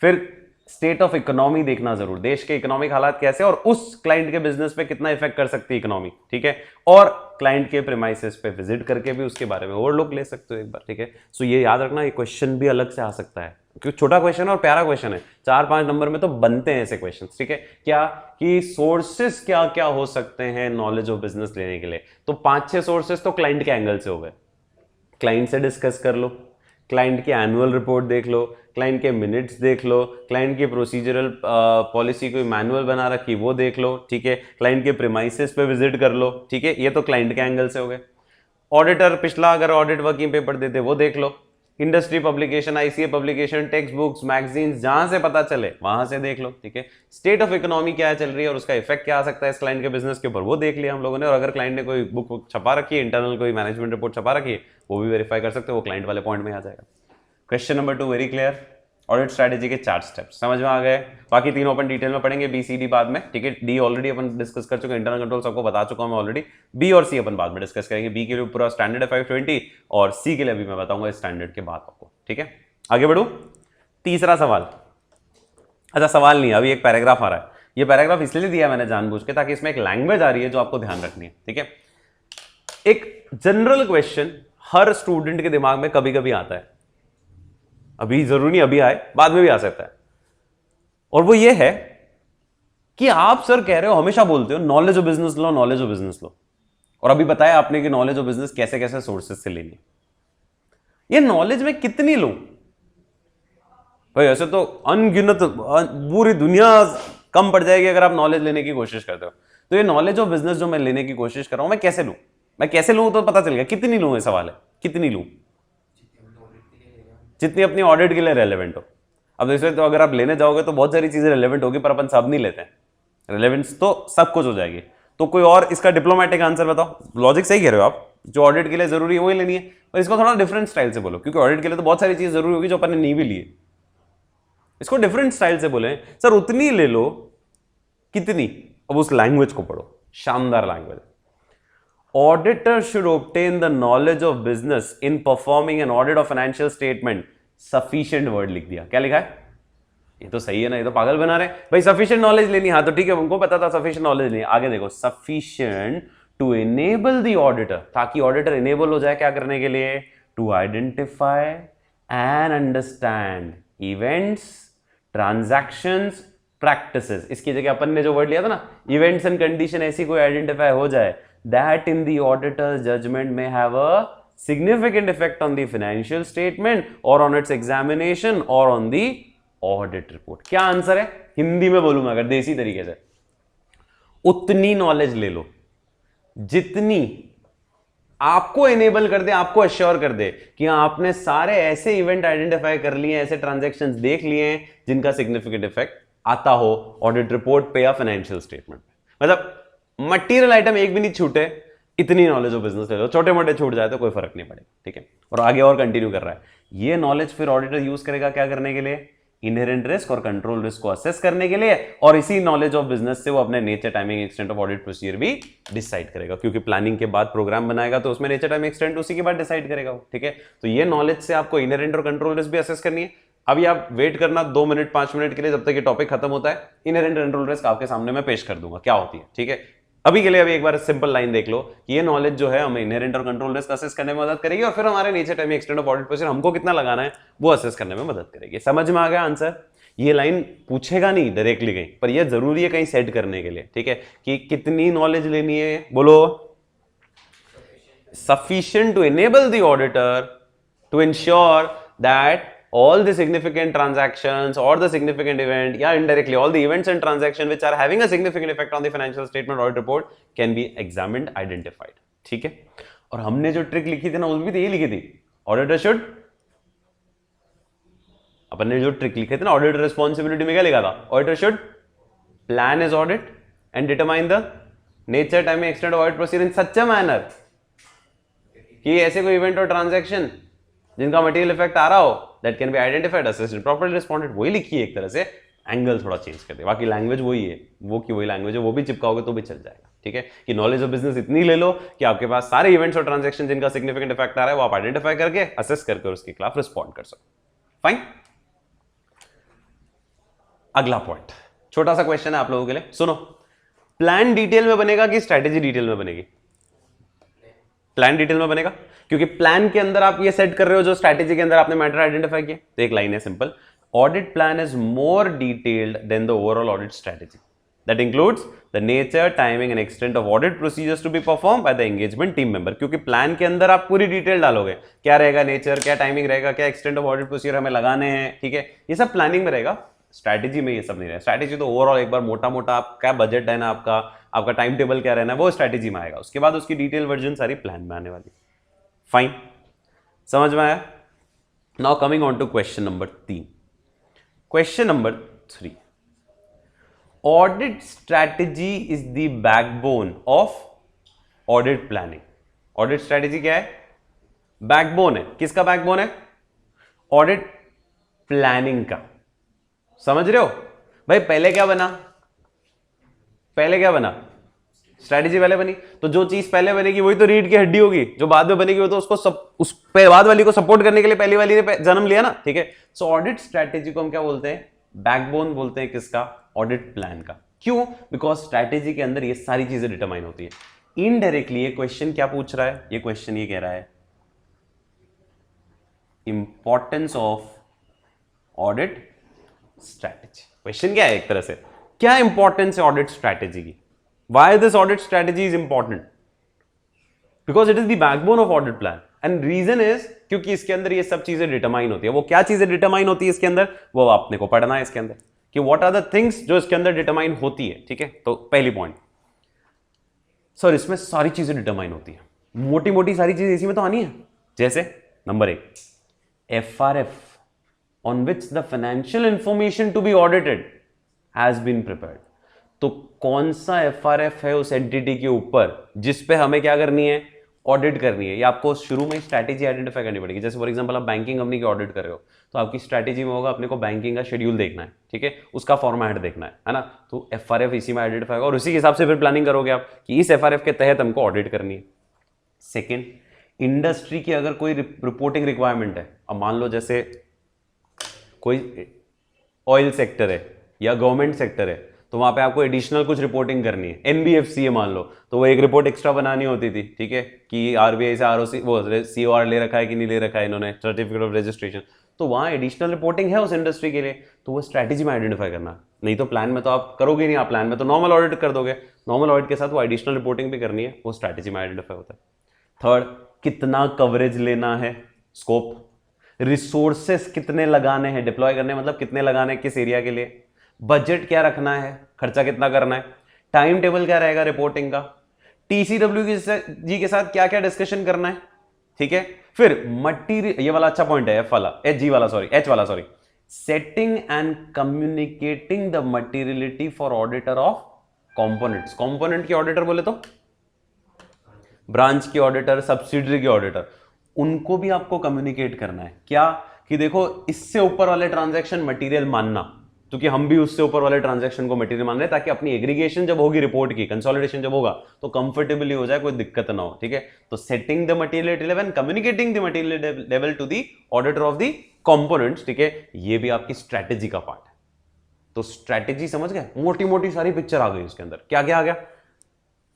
फिर स्टेट ऑफ इकोनॉमी देखना जरूर, देश के इकोनॉमिक हालात कैसे और उस क्लाइंट के बिजनेस पे कितना इफेक्ट कर सकती है इकोनॉमी, ठीक है। और क्लाइंट के प्रीमाइसेस पे विजिट करके भी उसके बारे में ओवरलुक ले सकते हो एक बार, ठीक है। सो ये याद रखना, ये क्वेश्चन भी अलग से आ सकता है क्योंकि छोटा क्वेश्चन है और प्यारा क्वेश्चन है, 4-5 नंबर में तो बनते हैं ऐसे क्वेश्चन, ठीक है। क्या कि सोर्सेस क्या क्या हो सकते हैं नॉलेज ऑफ बिजनेस लेने के लिए, तो 5-6 सोर्सेस तो क्लाइंट के एंगल से हो गए। क्लाइंट से डिस्कस कर लो, क्लाइंट की एनुअल रिपोर्ट देख लो, क्लाइंट के मिनट्स देख लो, क्लाइंट की प्रोसीजरल पॉलिसी कोई मैनुअल बना रखी वो देख लो, ठीक है। क्लाइंट के प्रीमाइसेस पे विजिट कर लो, ठीक है, ये तो क्लाइंट के एंगल से हो गए। ऑडिटर पिछला अगर ऑडिट वर्किंग पेपर देते वो देख लो, industry publication, ICA publication, text books, magazines, जहां से पता चले वहां से देख लो, ठीक है। स्टेट ऑफ इकोनॉमी क्या चल रही है और उसका इफेक्ट क्या आ सकता है इस क्लाइंट के बिजनेस के ऊपर, वो देख लिया हम लोगों ने। और अगर क्लाइंट ने कोई बुक छपा रखी है, इंटरनल कोई मैनेजमेंट रिपोर्ट छपा रखी है, वो भी वेरीफाई कर सकते हो, वो क्लाइंट वाले पॉइंट में आ जाएगा। Question number 2 very clear, audit strategy के 4 स्टेप्स समझ में आ गए। बाकी तीनों अपन डिटेल में पढ़ेंगे, बी सी डी बाद में, ठीक है। डी ऑलरेडी अपन डिस्कस कर चुके हैं, इंटरनल कंट्रोल सबको बता चुका हूं मैं ऑलरेडी। बी और सी अपन बाद में डिस्कस करेंगे, बी के लिए पूरा स्टैंडर्ड है 520 और सी के लिए अभी मैं बताऊंगा स्टैंडर्ड के बाद आपको, ठीक है। आगे बढ़ू, तीसरा सवाल, अच्छा सवाल नहीं, अभी एक पैराग्राफ आ रहा है। ये पैराग्राफ इसलिए दिया मैंने जानबूझ के ताकि इसमें एक लैंग्वेज आ रही है जो आपको ध्यान रखनी है, ठीक है। एक जनरल क्वेश्चन हर स्टूडेंट के दिमाग में कभी कभी आता है, अभी जरूरी नहीं अभी आए, बाद में भी आ सकता है, और वो ये है कि आप सर कह रहे हो, हमेशा बोलते हो नॉलेज ऑफ बिजनेस लो, नॉलेज ऑफ बिजनेस लो, और अभी बताया आपने कि नॉलेज ऑफ बिजनेस कैसे कैसे सोर्सेज से लेनी है। ये नॉलेज में कितनी लूं भाई, ऐसे तो अनगिनत, पूरी दुनिया कम पड़ जाएगी अगर आप नॉलेज लेने की कोशिश करते हो। तो ये नॉलेज ऑफ बिजनेस जो मैं लेने की कोशिश कर रहा हूं, मैं कैसे लूं, मैं कैसे लूं तो पता चल गया, कितनी लूं ये सवाल है, कितनी लूं, जितनी अपनी ऑडिट के लिए रेलेवेंट हो। अब देखो तो अगर आप लेने जाओगे तो बहुत सारी चीजें रेलेवेंट होगी, पर अपन सब नहीं लेते हैं, रेलेवेंस तो सब कुछ हो जाएगी। तो कोई और इसका डिप्लोमेटिक आंसर बताओ, लॉजिक सही कह रहे हो आप, जो ऑडिट के लिए जरूरी है वही लेनी है, पर इसको थोड़ा डिफरेंट स्टाइल से बोलो, क्योंकि ऑडिट के लिए तो बहुत सारी चीज जरूरी होगी जो अपन ने नहीं भी ली है। इसको डिफरेंट स्टाइल से बोले, सर उतनी ले लो, कितनी, अब उस लैंग्वेज को पढ़ो, शानदार language. Auditor should obtain the knowledge of business in performing an audit of financial statement, sufficient word लिख दिया, क्या लिखा है, ये तो सही है ना, ये तो पागल बना रहे भाई, सफिशिएंट नॉलेज लेनी, हाँ तो ठीक है, उनको पता था सफिशिएंट नॉलेज लेनी। आगे देखो, sufficient to enable the auditor, ताकि ऑडिटर एनेबल हो जाए क्या करने के लिए, to identify and understand events, transactions, practices. इसकी जगह अपन ने जो वर्ड लिया था ना, इवेंट्स एंड कंडीशन, ऐसी कोई आइडेंटिफाई हो जाए that in the auditors judgement में have a significant effect on the financial statement or on its examination or on the audit report। क्या आंसर है, हिंदी में बोलूंगा अगर देसी तरीके से, उतनी नॉलेज ले लो जितनी आपको एनेबल कर दे, आपको अश्योर कर दे कि आपने सारे ऐसे इवेंट आइडेंटिफाई कर लिए, ऐसे ट्रांजैक्शंस देख लिए हैं जिनका सिग्निफिकेंट इफेक्ट आता हो ऑडिट रिपोर्ट पे या फाइनेंशियल स्टेटमेंट पे। मतलब मटेरियल आइटम एक भी नहीं छूटे, इतनी नॉलेज ऑफ बिजनेस ले लो, छोटे मोटे छूट जाए तो कोई फर्क नहीं पड़ेगा, ठीक है। और आगे और कंटिन्यू कर रहा है, ये नॉलेज फिर ऑडिटर यूज करेगा क्या करने के लिए, इनहेरेंट रिस्क और कंट्रोल रिस्क को असेस करने के लिए, और इसी नॉलेज ऑफ बिजनेस से वो अपने nature, timing, extent of audit procedure भी डिसाइड करेगा, क्योंकि प्लानिंग के बाद प्रोग्राम बनाएगा तो उसमें नेचर, टाइमिंग, एक्सटेंट उसी के बाद डिसाइड करेगा वो, ठीक है। तो ये नॉलेज से आपको इनहेरेंट और कंट्रोल रिस्क भी असेस करनी है। अभी आप वेट करना 2 मिनट 5 मिनट के लिए, जब तक ये टॉपिक खत्म होता है, इनहेरेंट कंट्रोल रिस्क आपके सामने मैं पेश कर दूंगा क्या होती है, ठीक है। अभी के लिए अभी एक बार सिंपल लाइन देख लो कि ये नॉलेज जो है हमें इनहेरेंट और कंट्रोल रिस्क असेस करने में मदद करेगी, और फिर हमारे nature, timing, extent of audit procedure हमको कितना लगाना है वो असेस करने में मदद करेगी। समझ में आ गया आंसर, ये लाइन पूछेगा नहीं डायरेक्टली कहीं, पर ये जरूरी है कहीं सेट करने के लिए, ठीक है, कि कितनी नॉलेज लेनी है, बोलो, sufficient to enable the auditor to ensure that all the significant transactions or the significant event, yeah, indirectly all the events and transactions which are having a significant effect on the financial statement audit report can be examined, identified. ठीक है, और हमने जो ट्रिक लिखी थी ना उसमें भी तो ये लिखी थी, ऑडिटर शुड, अपन ने जो ट्रिक लिखे थे ना ऑडिटर रिस्पॉन्सिबिलिटी में क्या लिखा था, auditor should plan is audit and determine the nature, timing, extent of audit procedure in such a manner कि ऐसे कोई इवेंट और ट्रांजैक्शन जिनका मटेरियल इफेक्ट आ रहा हो that can be identified, assessed, properly responded, वही लिखी है एक तरह से, एंगल थोड़ा चेंज कर दे, बाकी लैंग्वेज वही है, वो की वही लैंग्वेज है, वो भी चिपकाओगे तो भी चल जाएगा। ठीक है, कि नॉलेज ऑफ बिजनेस इतनी ले लो कि आपके पास सारे इवेंट्स और ट्रांजैक्शन जिनका सिग्निफिकेंट इफेक्ट आ रहा है वो आप आइडेंटिफाई करके असेस करके उसके खिलाफ रिस्पॉन्ड कर सको। फाइन, अगला पॉइंट, छोटा सा क्वेश्चन है आप लोगों के लिए, सुनो। प्लान डिटेल में बनेगा कि स्ट्रैटेजी डिटेल में बनेगी? प्लान डिटेल में बनेगा, क्योंकि प्लान के अंदर आप ये सेट कर रहे हो जो स्ट्रैटेजी के अंदर आपने मैटर आइडेंटिफाई किया। तो एक लाइन है simple, audit plan is more detailed than the overall audit strategy that includes the nature, timing and extent of audit procedures to be perform by the engagement team member. क्योंकि प्लान के अंदर आप पूरी डिटेल डालोगे, क्या रहेगा नेचर, क्या टाइमिंग रहेगा, क्या एक्सटेंट ऑफ ऑडिट प्रोसीजर हमें लगाने हैं, ठीक है, ये सब प्लानिंग में रहेगा, स्ट्रैटेजी में ये सब नहीं रहेगा। स्ट्रैटेजी तो ओवरऑल एक बार मोटा मोटा आप क्या बजट है ना आपका टाइम टेबल क्या रहना है वो स्ट्रैटेजी में आएगा, उसके बाद उसकी डिटेल वर्जन सारी प्लान में आने वाली। फाइन, समझ में आया? Now coming on to question number 3। Question number 3, audit strategy is the backbone of audit planning. Audit strategy क्या है? बैकबोन है। किसका बैकबोन है? ऑडिट प्लानिंग का। समझ रहे हो भाई? पहले क्या बना? स्ट्रैटेजी पहले बनी, तो जो चीज पहले बनेगी वही तो रीढ़ की हड्डी होगी, जो बाद में बनेगी वो तो उसको उस बाद वाली को सपोर्ट करने के लिए पहली वाली ने जन्म लिया ना। ठीक है, सो ऑडिट स्ट्रैटेजी को हम क्या बोलते हैं? बैकबोन बोलते हैं। किसका? ऑडिट प्लान का। क्यों? बिकॉज स्ट्रैटेजी के अंदर ये सारी चीजें डिटरमाइन होती है। इनडायरेक्टली ये क्वेश्चन क्या पूछ रहा है? ये क्वेश्चन ये कह रहा है importance of audit strategy. Question क्या है एक तरह से, क्या इंपॉर्टेंस है ऑडिट स्ट्रैटेजी की? Why this audit strategy is important? Because it is the backbone of audit plan and reason is क्योंकि इसके अंदर ये सब चीजें डिटरमाइन होती है। वो क्या चीजें डिटरमाइन होती है इसके अंदर, वो आपने को पढ़ना है इसके अंदर कि व्हाट आर द थिंग्स जो इसके अंदर डिटरमाइन होती है। ठीक है, तो पहली पॉइंट, सर इसमें सारी चीजें डिटरमाइन होती है, मोटी मोटी सारी चीजें इसी में तो आनी है। जैसे number 1, FRF on which the financial information to be audited has been prepared। तो कौन सा FRF है उस एंटिटी के ऊपर जिस पे हमें क्या करनी है? ऑडिट करनी है। या आपको शुरू में स्ट्रैटेजी आइडेंटिफाई करनी पड़ेगी। जैसे फॉर एग्जांपल आप बैंकिंग कंपनी की ऑडिट कर रहे हो तो आपकी स्ट्रैटेजी में होगा अपने को बैंकिंग का शेड्यूल देखना है, ठीक है, उसका फॉर्मेट देखना है ना, तो FRF इसी में आइडेंटिफाई होगा और उसी के हिसाब से फिर प्लानिंग करोगे आप कि इस FRF के तहत हमको ऑडिट करनी है। सेकेंड, इंडस्ट्री की अगर कोई रिपोर्टिंग रिक्वायरमेंट है, अब मान लो जैसे कोई ऑयल सेक्टर है या गवर्नमेंट सेक्टर है तो वहां पे आपको एडिशनल कुछ रिपोर्टिंग करनी है। NBFC है मान लो, तो वो एक रिपोर्ट एक्स्ट्रा बनानी होती थी, ठीक है, कि RBI से ROC वो COR ले रखा है कि नहीं ले रखा है इन्होंने, सर्टिफिकेट ऑफ रजिस्ट्रेशन, तो वहाँ एडिशनल रिपोर्टिंग है उस इंडस्ट्री के लिए, तो वो स्ट्रैटेजी में आइडेंटिफाई करना। नहीं तो प्लान में तो आप करोगे नहीं, आप प्लान में तो नॉर्मल ऑडिट कर दोगे, नॉर्मल ऑडिट के साथ वो एडिशनल रिपोर्टिंग भी करनी है, वो स्ट्रैटेजी में आइडेंटिफाई होता है। थर्ड, कितना कवरेज लेना है, स्कोप, रिसोर्सेस कितने लगाने हैं, डिप्लॉय करने मतलब कितने लगाने हैं किस एरिया के लिए, बजट क्या रखना है, खर्चा कितना करना है, टाइम टेबल क्या रहेगा रिपोर्टिंग का, TCW जी के साथ क्या क्या डिस्कशन करना है, ठीक है। फिर मटीरियल, ये वाला अच्छा पॉइंट है, F वाला, H वाला sorry, setting and communicating the materiality for auditor of components. Component की ऑडिटर बोले तो ब्रांच की ऑडिटर, सब्सिडरी की ऑडिटर, उनको भी आपको कम्युनिकेट करना है। क्या कि देखो इससे ऊपर वाले ट्रांजैक्शन मटेरियल मानना, क्योंकि हम भी उससे ऊपर वाले ट्रांजैक्शन को मटेरियल मान रहे हैं ताकि अपनी एग्रीगेशन जब होगी रिपोर्ट की, कंसोलिडेशन जब होगा तो कंफर्टेबली हो जाए, कोई दिक्कत ना हो, ठीक है। तो setting the material level and communicating the material level to the auditor of the components, ठीक है, ये भी आपकी स्ट्रैटेजी का पार्ट है। तो स्ट्रैटेजी समझ गए, मोटी मोटी सारी पिक्चर आ गई उसके अंदर। क्या क्या आ गया?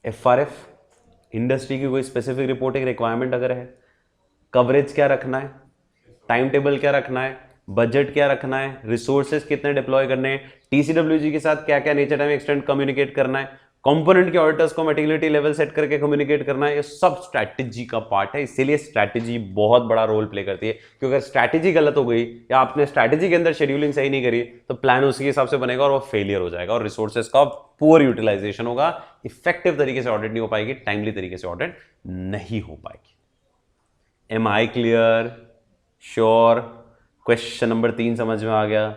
FRF, इंडस्ट्री की कोई स्पेसिफिक रिपोर्टिंग रिक्वायरमेंट अगर है, कवरेज क्या रखना है, टाइम टेबल क्या रखना है, बजट क्या रखना है, रिसोर्सेज कितने डिप्लॉय करने हैं, TCWG के साथ क्या क्या नेचर टाइम एक्सटेंड कम्युनिकेट करना है, कंपोनेंट के ऑडिटर्स को मटेरियलिटी लेवल सेट करके कम्युनिकेट करना, ये सब स्ट्रैटेजी का पार्ट है। इसीलिए स्ट्रैटेजी बहुत बड़ा रोल प्ले करती है, क्योंकि अगर स्ट्रैटेजी गलत हो गई या आपने स्ट्रैटेजी के अंदर शेड्यूलिंग सही नहीं करी तो प्लान उसी हिसाब से बनेगा और वो फेलियर हो जाएगा और रिसोर्सेज का पुअर यूटिलाइजेशन होगा, इफेक्टिव तरीके से ऑडिट नहीं हो पाएगी, टाइमली तरीके से ऑडिट नहीं हो पाएगी। Am I clear? Sure? Question number 3 समझ में आ गया।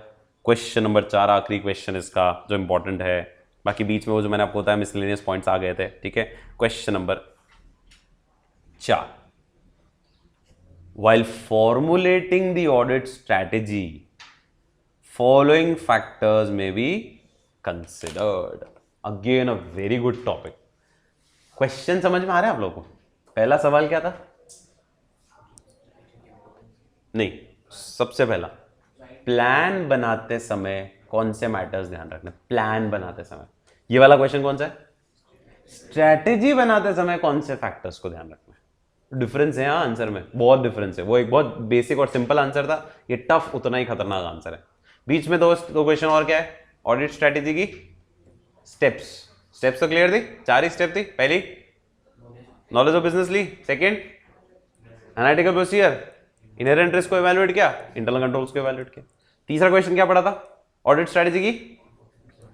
क्वेश्चन नंबर 4 आखिरी क्वेश्चन इसका जो इंपॉर्टेंट है, बाकी बीच में वो जो मैंने आपको बताया मिसलेनियस पॉइंट्स आ गए थे, ठीक है। Question number 4, while formulating the audit strategy following factors may be considered। again a very good topic। Question समझ में आ रहा है आप लोगों को? पहला सवाल क्या था? नहीं, सबसे पहला प्लान बनाते समय कौन से मैटर्स ध्यान रखना? प्लान बनाते समय। ये वाला क्वेश्चन कौन सा है? स्ट्रैटेजी बनाते समय कौन से फैक्टर्स को ध्यान रखना है? डिफरेंस है यहाँ आंसर में, बहुत डिफरेंस है। वो एक बहुत बेसिक और सिंपल आंसर था, ये टफ उतना ही खतरनाक आंसर है। बीच में दो क्वेश्चन और क्या है? ऑडिट स्ट्रैटेजी की स्टेप्स तो क्लियर थी, 4 ही स्टेप थी। पहली नॉलेज ऑफ बिजनेस ली, second analytical procedure, inherent risk को इवैल्यूएट किया, इंटरनल कंट्रोल्स को इवैल्यूएट किया। तीसरा क्वेश्चन क्या पड़ा था? ऑडिट स्ट्रैटेजी की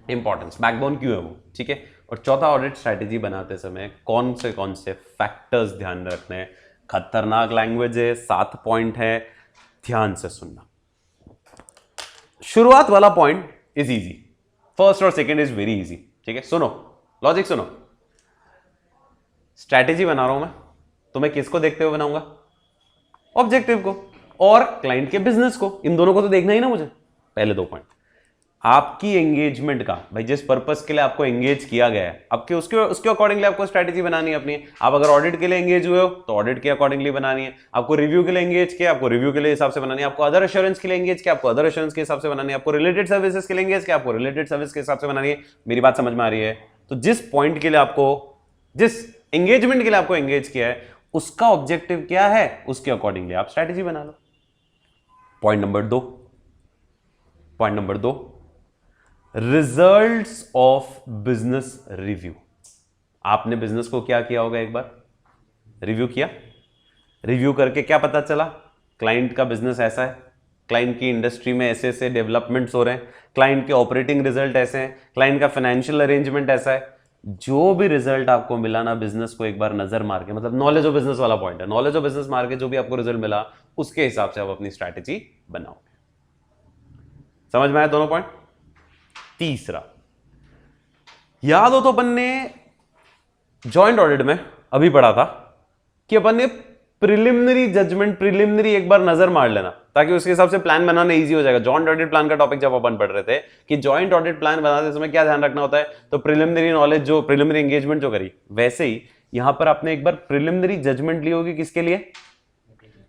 इंपॉर्टेंस, बैकबोन क्यों है वो, ठीक है। और चौथा, ऑडिट स्ट्रैटेजी बनाते समय कौन से फैक्टर्स ध्यान रखने हैं। खतरनाक लैंग्वेज है, 7 पॉइंट है, ध्यान से सुनना। शुरुआत वाला पॉइंट इज इजी, फर्स्ट और सेकंड इज वेरी इजी, ठीक है। सुनो, लॉजिक सुनो। स्ट्रैटेजी बना रहा हूं मैं, तो मैं किसको देखते हुए बनाऊंगा? ऑब्जेक्टिव को और क्लाइंट के बिजनेस को, इन दोनों को तो देखना ही ना मुझे। पहले 2 पॉइंट, आपकी एंगेजमेंट का, भाई जिस पर्पस के लिए आपको एंगेज किया गया है, आपके उसके अकॉर्डिंगली आपको स्ट्रैटेजी बनानी है अपनी। आप अगर ऑडिट के लिए एंगेज हुए हो तो ऑडिट के अकॉर्डिंगली बनानी है, आपको रिव्यू के लिए एंगेज किया, आपको रिव्यू के लिए हिसाब से बनानी है, आपको अदर एश्योरेंस के लिए एंगेज किया, आपको अदर एश्योरेंस के हिसाब से बनानी है, आपको रिलेटेड सर्विसेज के लिए एंगेज किया, आपको रिलेटेड सर्विस के हिसाब से बनानी है। मेरी बात समझ में आ रही है? तो जिस पॉइंट के लिए आपको, जिस एंगेजमेंट के लिए आपको एंगेज किया है, उसका ऑब्जेक्टिव क्या है, उसके अकॉर्डिंगली आप स्ट्रैटेजी बना लो। Point number 2, results of business review. आपने बिजनेस को क्या किया होगा? एक बार रिव्यू किया, रिव्यू करके क्या पता चला? क्लाइंट का बिजनेस ऐसा है, क्लाइंट की इंडस्ट्री में ऐसे ऐसे डेवलपमेंट्स हो रहे हैं, क्लाइंट के ऑपरेटिंग रिजल्ट ऐसे हैं, क्लाइंट का फाइनेंशियल अरेंजमेंट ऐसा है। जो भी रिजल्ट आपको मिला ना, बिजनेस को एक बार नजर मार के, मतलब नॉलेज ऑफ बिजनेस वाला पॉइंट है, नॉलेज ऑफ बिजनेस मार के जो भी आपको रिजल्ट मिला उसके हिसाब से आप अपनी स्ट्रैटेजी बनाओगे। समझ में आया दोनों पॉइंट? तीसरा, याद हो तो अपन ने जॉइंट ऑडिट में अभी पढ़ा था कि अपन ने प्रिलिमिनरी जजमेंट, प्रिलिमिनरी एक बार नजर मार लेना, ताकि उसके हिसाब से प्लान बनाना इजी हो जाएगा। जॉइंट ऑडिट प्लान का टॉपिक जब अपन पढ़ रहे थे कि जॉइंट ऑडिट प्लान बनाते समय क्या ध्यान रखना होता है, तो प्रिलिमिनरी नॉलेज, जो प्रिलिमिनरी एंगेजमेंट जो करी, वैसे ही यहां पर आपने एक बार प्रिलिमिनरी जजमेंट ली होगी, किसके लिए?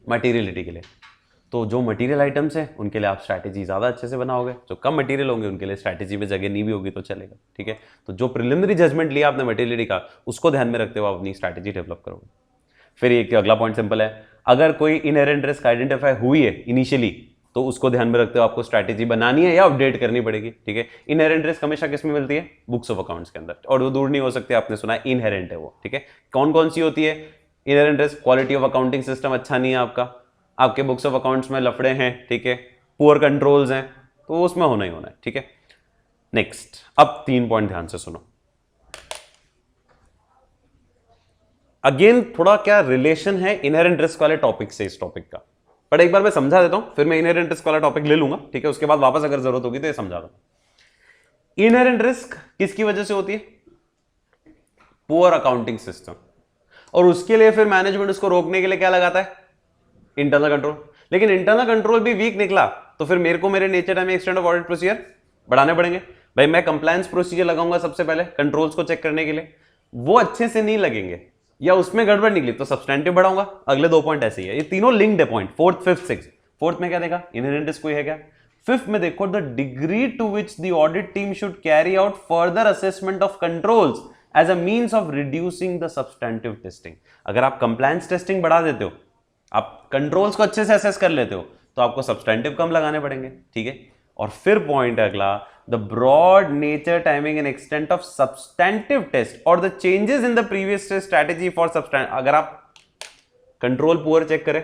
मटीरियलिटी के लिए। तो जो मटेरियल आइटम्स हैं उनके लिए आप स्ट्रैटेजी ज़्यादा अच्छे से बनाओगे, जो कम मटेरियल होंगे उनके लिए स्ट्रैटेजी में जगह नहीं भी होगी तो चलेगा, ठीक है। तो जो प्रिलिमिनरी जजमेंट लिया आपने मटेरियलिटी का, उसको ध्यान में रखते हुए आप अपनी स्ट्रैटेजी डेवलप करोगे। फिर एक अगला पॉइंट सिंपल है, अगर कोई इनहेरेंट रिस्क आइडेंटिफाई हुई है इनिशियली, तो उसको ध्यान में रखते हुए आपको स्ट्रैटेजी बनानी है या अपडेट करनी पड़ेगी, ठीक है। इनहेरेंट रिस्क हमेशा किस में मिलती है? बुक्स ऑफ अकाउंट्स के अंदर, और वो दूर नहीं हो सकती, आपने सुना है इनहेरेंट है वो, ठीक है। कौन कौन सी होती है inherent risk? Quality of accounting system अच्छा नहीं है आपका, आपके बुक्स ऑफ अकाउंट्स में लफड़े हैं, ठीक है, पुअर कंट्रोल्स हैं, तो उसमें होना ही होना है, ठीक है। नेक्स्ट, अब 3 पॉइंट ध्यान से सुनो। अगेन थोड़ा क्या रिलेशन है इनहेरेंट रिस्क वाले टॉपिक से इस टॉपिक का, पर एक बार मैं समझा देता हूं, फिर मैं इनहेरेंट रिस्क वाला टॉपिक ले लूंगा, ठीक है। उसके बाद वापस अगर जरूरत होगी तो ये समझा दूंगा। इनहेरेंट रिस्क किसकी वजह से होती है? पुअर अकाउंटिंग सिस्टम, और उसके लिए फिर मैनेजमेंट उसको रोकने के लिए क्या लगाता है? Internal control. लेकिन इंटरनल कंट्रोल भी वीक निकला तो फिर मेरे को मेरे nature time extend of audit procedure बढ़ाने पड़ेंगे। भाई मैं कंप्लायंस प्रोसीजर लगाऊंगा सबसे पहले कंट्रोल्स को चेक करने के लिए, वो अच्छे से नहीं लगेंगे या उसमें गड़बड़ निकली तो सब्सटेंटिव बढ़ाऊंगा। अगले 2 पॉइंट ऐसे ही है, ये तीनों लिंक्ड है point, 4th, 5th, 6th। 4th में क्या देखा? इनहेरेंट रिस्क कोई है क्या? 5th में देखो the degree to which the audit team should carry out further assessment of controls as a means of reducing the substantive testing. अगर आप कंप्लायंस टेस्टिंग बढ़ा देते हो, आप कंट्रोल्स को अच्छे से असेस कर लेते हो, तो आपको सब्सटेंटिव कम लगाने पड़ेंगे, ठीक है। और फिर पॉइंट है अगला, the broad nature, timing and extent of substantive test और the changes in the previous strategy for substantive. अगर आप कंट्रोल पुअर चेक करें,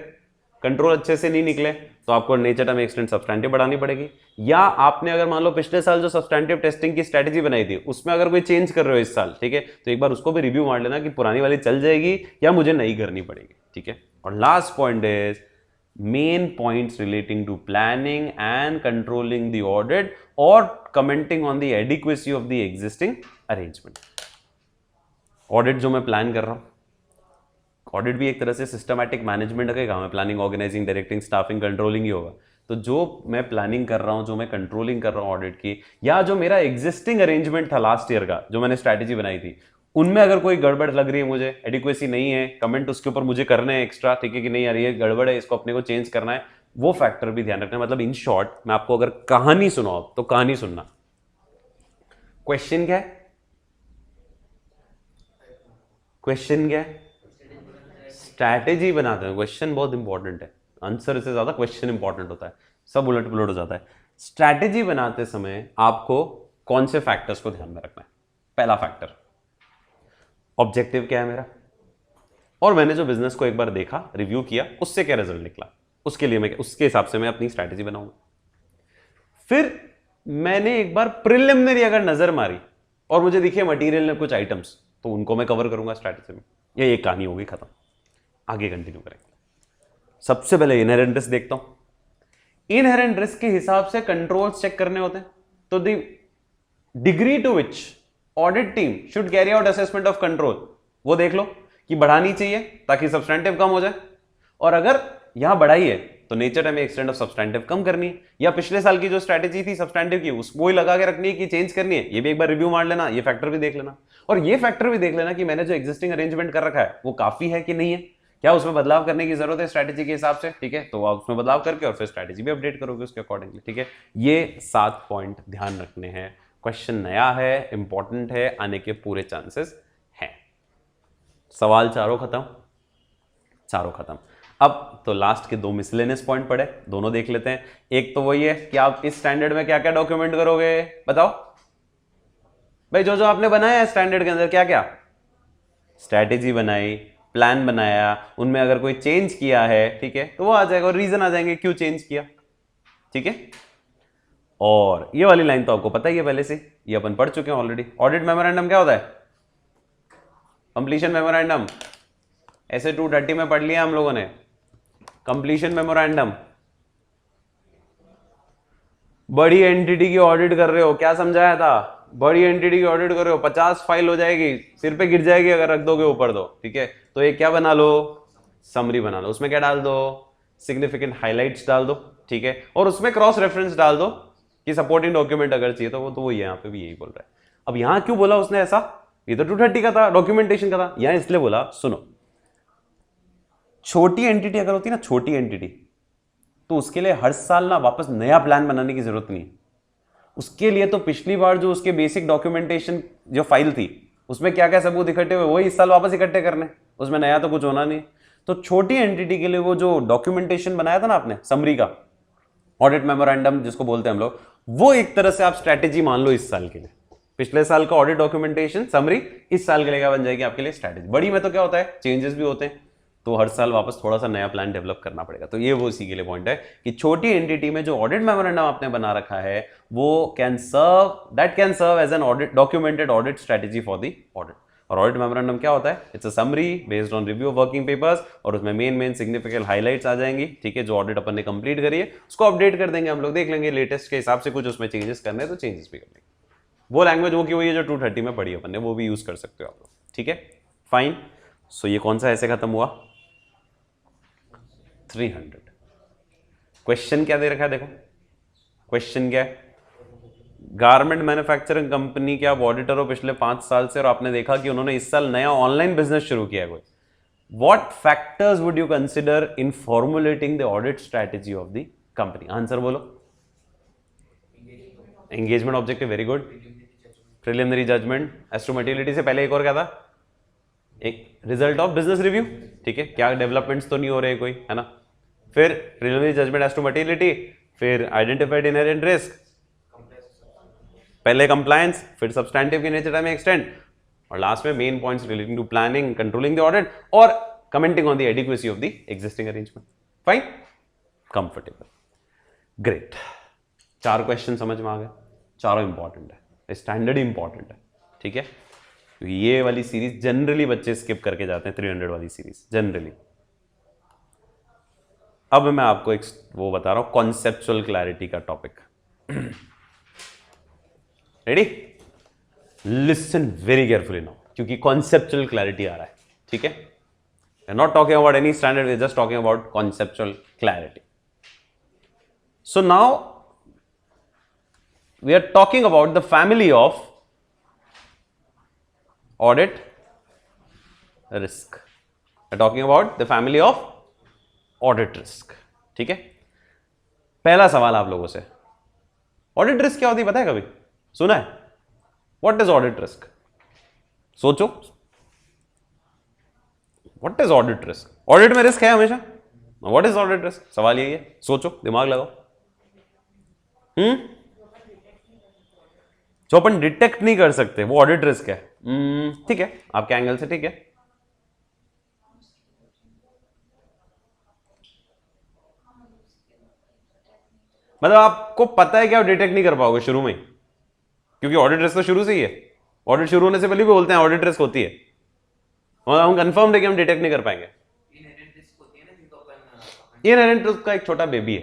कंट्रोल अच्छे से नहीं निकले, तो आपको नेचर टाइम एक्सटेंट सब्सटैंटिव बढ़ानी पड़ेगी। या आपने अगर मान लो पिछले साल जो सब्सटैंटिव टेस्टिंग की स्ट्रैटेजी बनाई थी उसमें अगर कोई चेंज कर रहे हो इस साल, ठीक है, तो एक बार उसको भी रिव्यू मार लेना कि पुरानी वाली चल जाएगी या मुझे नई करनी पड़ेगी, ठीक है। और last point is main points relating to planning and controlling the audit और commenting on the adequacy of the existing arrangement. Audit जो मैं प्लान कर रहा हूं, ऑडिट भी एक तरह से सिस्टमैटिक मैनेजमेंट का काम है, planning, organising, directing, staffing, controlling ही होगा। तो जो मैं प्लानिंग कर रहा हूं, जो मैं कंट्रोलिंग कर रहा हूं ऑडिट की, या जो मेरा एग्जिस्टिंग अरेंजमेंट था लास्ट ईयर का जो मैंने स्ट्रैटेजी बनाई थी, उनमें अगर कोई गड़बड़ लग रही है, मुझे एडिक्वेसी नहीं है, कमेंट उसके ऊपर मुझे करने हैं एक्स्ट्रा, ठीक है, कि नहीं यार ये गड़बड़ है, इसको अपने को चेंज करना है, वो फैक्टर भी ध्यान रखना है। मतलब इन शॉर्ट मैं आपको अगर कहानी सुनाऊं तो कहानी सुनना। क्वेश्चन क्या है? क्वेश्चन क्या है? स्ट्रैटेजी बनाते हैं, क्वेश्चन बहुत इंपॉर्टेंट है, आंसर से ज्यादा क्वेश्चन इंपॉर्टेंट होता है, सब उलट पुलट हो जाता है। स्ट्रैटेजी बनाते समय आपको कौन से फैक्टर्स को ध्यान में रखना है? पहला फैक्टर, ऑब्जेक्टिव क्या है मेरा, और मैंने जो बिजनेस को एक बार देखा, रिव्यू किया, उससे क्या रिजल्ट निकला, उसके लिए मैं उसके हिसाब से मैं अपनी स्ट्रैटेजी बनाऊंगा। फिर मैंने एक बार प्रिलिमिनरी अगर नजर मारी और मुझे दिखे मटेरियल में कुछ आइटम्स, तो उनको मैं कवर करूंगा स्ट्रैटेजी में। ये एक कहानी होगी, खत्म, आगे कंटिन्यू करेंगे। सबसे पहले इनहेरेंट रिस्क देखता हूं। इनहेरेंट रिस्क के हिसाब से कंट्रोल्स चेक करने होते हैं, तो the degree to which audit team should carry out assessment of control, वो देख लो कि बढ़ानी चाहिए ताकि सब्सटैंटिव कम हो जाए, और अगर यहां बढ़ाई है तो nature time extent of substantive कम करनी है, या पिछले साल की जो स्ट्रैटेजी थी सब्सटैंटिव की उसको ही लगा के रखनी है कि चेंज करनी है, ये भी एक बार रिव्यू मार लेना, ये फैक्टर भी देख लेना। और ये फैक्टर भी देख लेना कि मैंने जो एग्जिस्टिंग अरेंजमेंट कर रखा है वो काफी है कि नहीं है, क्या उसमें बदलाव करने की जरूरत है स्ट्रैटेजी के हिसाब से, ठीक है, तो आप उसमें बदलाव करके और फिर स्ट्रैटेजी भी अपडेट करोगे उसके अकॉर्डिंगली, ठीक है। ये 7 पॉइंट ध्यान रखने हैं। क्वेश्चन नया है, इंपॉर्टेंट है, आने के पूरे चांसेस हैं। सवाल चारों खत्म, चारों खत्म। अब तो लास्ट के 2 मिसलेनियस पॉइंट पड़े, दोनों देख लेते हैं। एक तो वही है कि आप इस स्टैंडर्ड में क्या क्या डॉक्यूमेंट करोगे, बताओ भाई। जो जो आपने बनाया है स्टैंडर्ड के अंदर, क्या क्या स्ट्रैटेजी बनाई, प्लान बनाया, उनमें अगर कोई चेंज किया है, ठीक है, तो वो आ जाएगा और रीजन आ जाएंगे क्यों चेंज किया, ठीक है। और ये वाली लाइन तो आपको पता ही है पहले से, ये अपन पढ़ चुके हैं ऑलरेडी। ऑडिट मेमोरेंडम क्या होता है? कंप्लीशन मेमोरेंडम, ऐसे 230 में पढ़ लिया हम लोगों ने। कंप्लीशन मेमोरेंडम, बड़ी एंटिटी की ऑडिट कर रहे हो, क्या समझाया था? बड़ी एंटिटी की ऑडिट कर रहे हो, 50 फाइल हो जाएगी, सिर पे गिर जाएगी अगर रख दोगे ऊपर, दो, ठीक है। तो एक क्या बना लो, समरी बना लो, उसमें क्या डाल दो, सिग्निफिकेंट हाइलाइट्स डाल दो, ठीक है, और उसमें क्रॉस रेफरेंस डाल दो कि सपोर्टिंग डॉक्यूमेंट अगर चाहिए तो वो, तो यहाँ पे भी यही बोल रहा है। अब यहां क्यों बोला उसने ऐसा? ये तो 230 का था, डॉक्यूमेंटेशन का था, यहां इसलिए बोला, सुनो, छोटी एंटिटी अगर होती ना, छोटी एंटिटी, तो उसके लिए हर साल ना वापस नया प्लान बनाने की जरूरत नहीं है। उसके लिए तो पिछली बार जो उसके बेसिक डॉक्यूमेंटेशन जो फाइल थी उसमें क्या क्या सबूत इकट्ठे हुए, वही इस साल वापस इकट्ठे करने, उसमें नया तो कुछ होना नहीं। तो छोटी एंटिटी के लिए वो जो डॉक्यूमेंटेशन बनाया था ना आपने, समरी का, ऑडिट मेमोरेंडम जिसको बोलते हैं हम लोग, वो एक तरह से आप स्ट्रैटेजी मान लो इस साल के लिए। पिछले साल का ऑडिट डॉक्यूमेंटेशन समरी इस साल के लिए क्या बन जाएगी आपके लिए स्ट्रैटेजी। बड़ी में तो क्या होता है, चेंजेस भी होते हैं, तो हर साल वापस थोड़ा सा नया प्लान डेवलप करना पड़ेगा। तो ये वो इसी के लिए पॉइंट है कि छोटी एंटिटी में जो ऑडिट मेमोरेंडम आपने बना रखा है वो can serve as an audit documented audit strategy for the audit. और ऑडिट मेमोरेंडम क्या होता है? It's a summary based on review of working papers, और उसमें मेन सिग्निफिकेंट हाइलाइट्स आ जाएंगी, ठीक है, जो ऑडिट अपन ने कंप्लीट करी है उसको अपडेट कर देंगे हम लोग, देख लेंगे लेटेस्ट के हिसाब से कुछ उसमें चेंजेस करने हैं तो चेंजेस भी कर लेंगे। वो लैंग्वेज वो की हुई है जो 230 में पढ़ी अपन ने, वो भी यूज कर सकते हो आप लोग, ठीक है, फाइन। सो ये कौन सा ऐसे खत्म हुआ? 300। क्वेश्चन क्या दे रखा है देखो, क्वेश्चन क्या है? गारमेंट मैन्युफैक्चरिंग कंपनी के आप ऑडिटर हो पिछले 5 साल से और आपने देखा कि उन्होंने इस साल नया ऑनलाइन बिजनेस शुरू किया है कोई। What factors would you consider in formulating the audit strategy of the company? Answer बोलो। Engagement objective, very good. Preliminary judgement, as to materiality से पहले एक और क्या था? एक रिजल्ट ऑफ बिजनेस रिव्यू, ठीक है, क्या डेवलपमेंट्स तो नहीं हो रहे कोई, है ना। फिर preliminary judgement as to materiality, फिर आइडेंटिफाइड इनहेरेंट रिस्क, पहले कंप्लायंस, फिर सब्सटैंटिव की नेचर में एक्सटेंड, और लास्ट में main points relating to planning, controlling the audit और commenting on the adequacy of the existing arrangement. Fine, comfortable, great. 4 question समझ में आ गए, चारों इंपॉर्टेंट है, स्टैंडर्ड इंपॉर्टेंट है, ठीक है. ये वाली सीरीज जनरली बच्चे स्किप करके जाते हैं, 300 वाली सीरीज जनरली. अब मैं आपको एक वो बता रहा हूं, कॉन्सेप्चुअल क्लैरिटी का topic. Ready? Listen very carefully now, क्योंकि कॉन्सेप्चुअल क्लैरिटी आ रहा है, ठीक है. We are not talking about any standard, we are just talking about conceptual clarity. So now we are talking about the family of audit risk. We are talking about the family of audit risk, ठीक है. पहला सवाल आप लोगों से, ऑडिट रिस्क क्या होती है पता है? कभी सुना है? What is audit risk? सोचो, what is audit risk? Audit में रिस्क है हमेशा. What is audit risk? सवाल यही है, सोचो, दिमाग लगाओ. जो अपन डिटेक्ट नहीं कर सकते वो ऑडिट रिस्क है. ठीक है, आपके एंगल से ठीक है. मतलब आपको पता है कि आप डिटेक्ट नहीं कर पाओगे शुरू में, क्योंकि ऑडिट रिस्क तो शुरू से ही है. ऑडिट शुरू होने से पहले भी बोलते हैं ऑडिट रिस्क होती है, और हम कंफर्म है कि हम डिटेक्ट नहीं कर पाएंगे. इनहेरेंट रिस्क का एक छोटा बेबी है.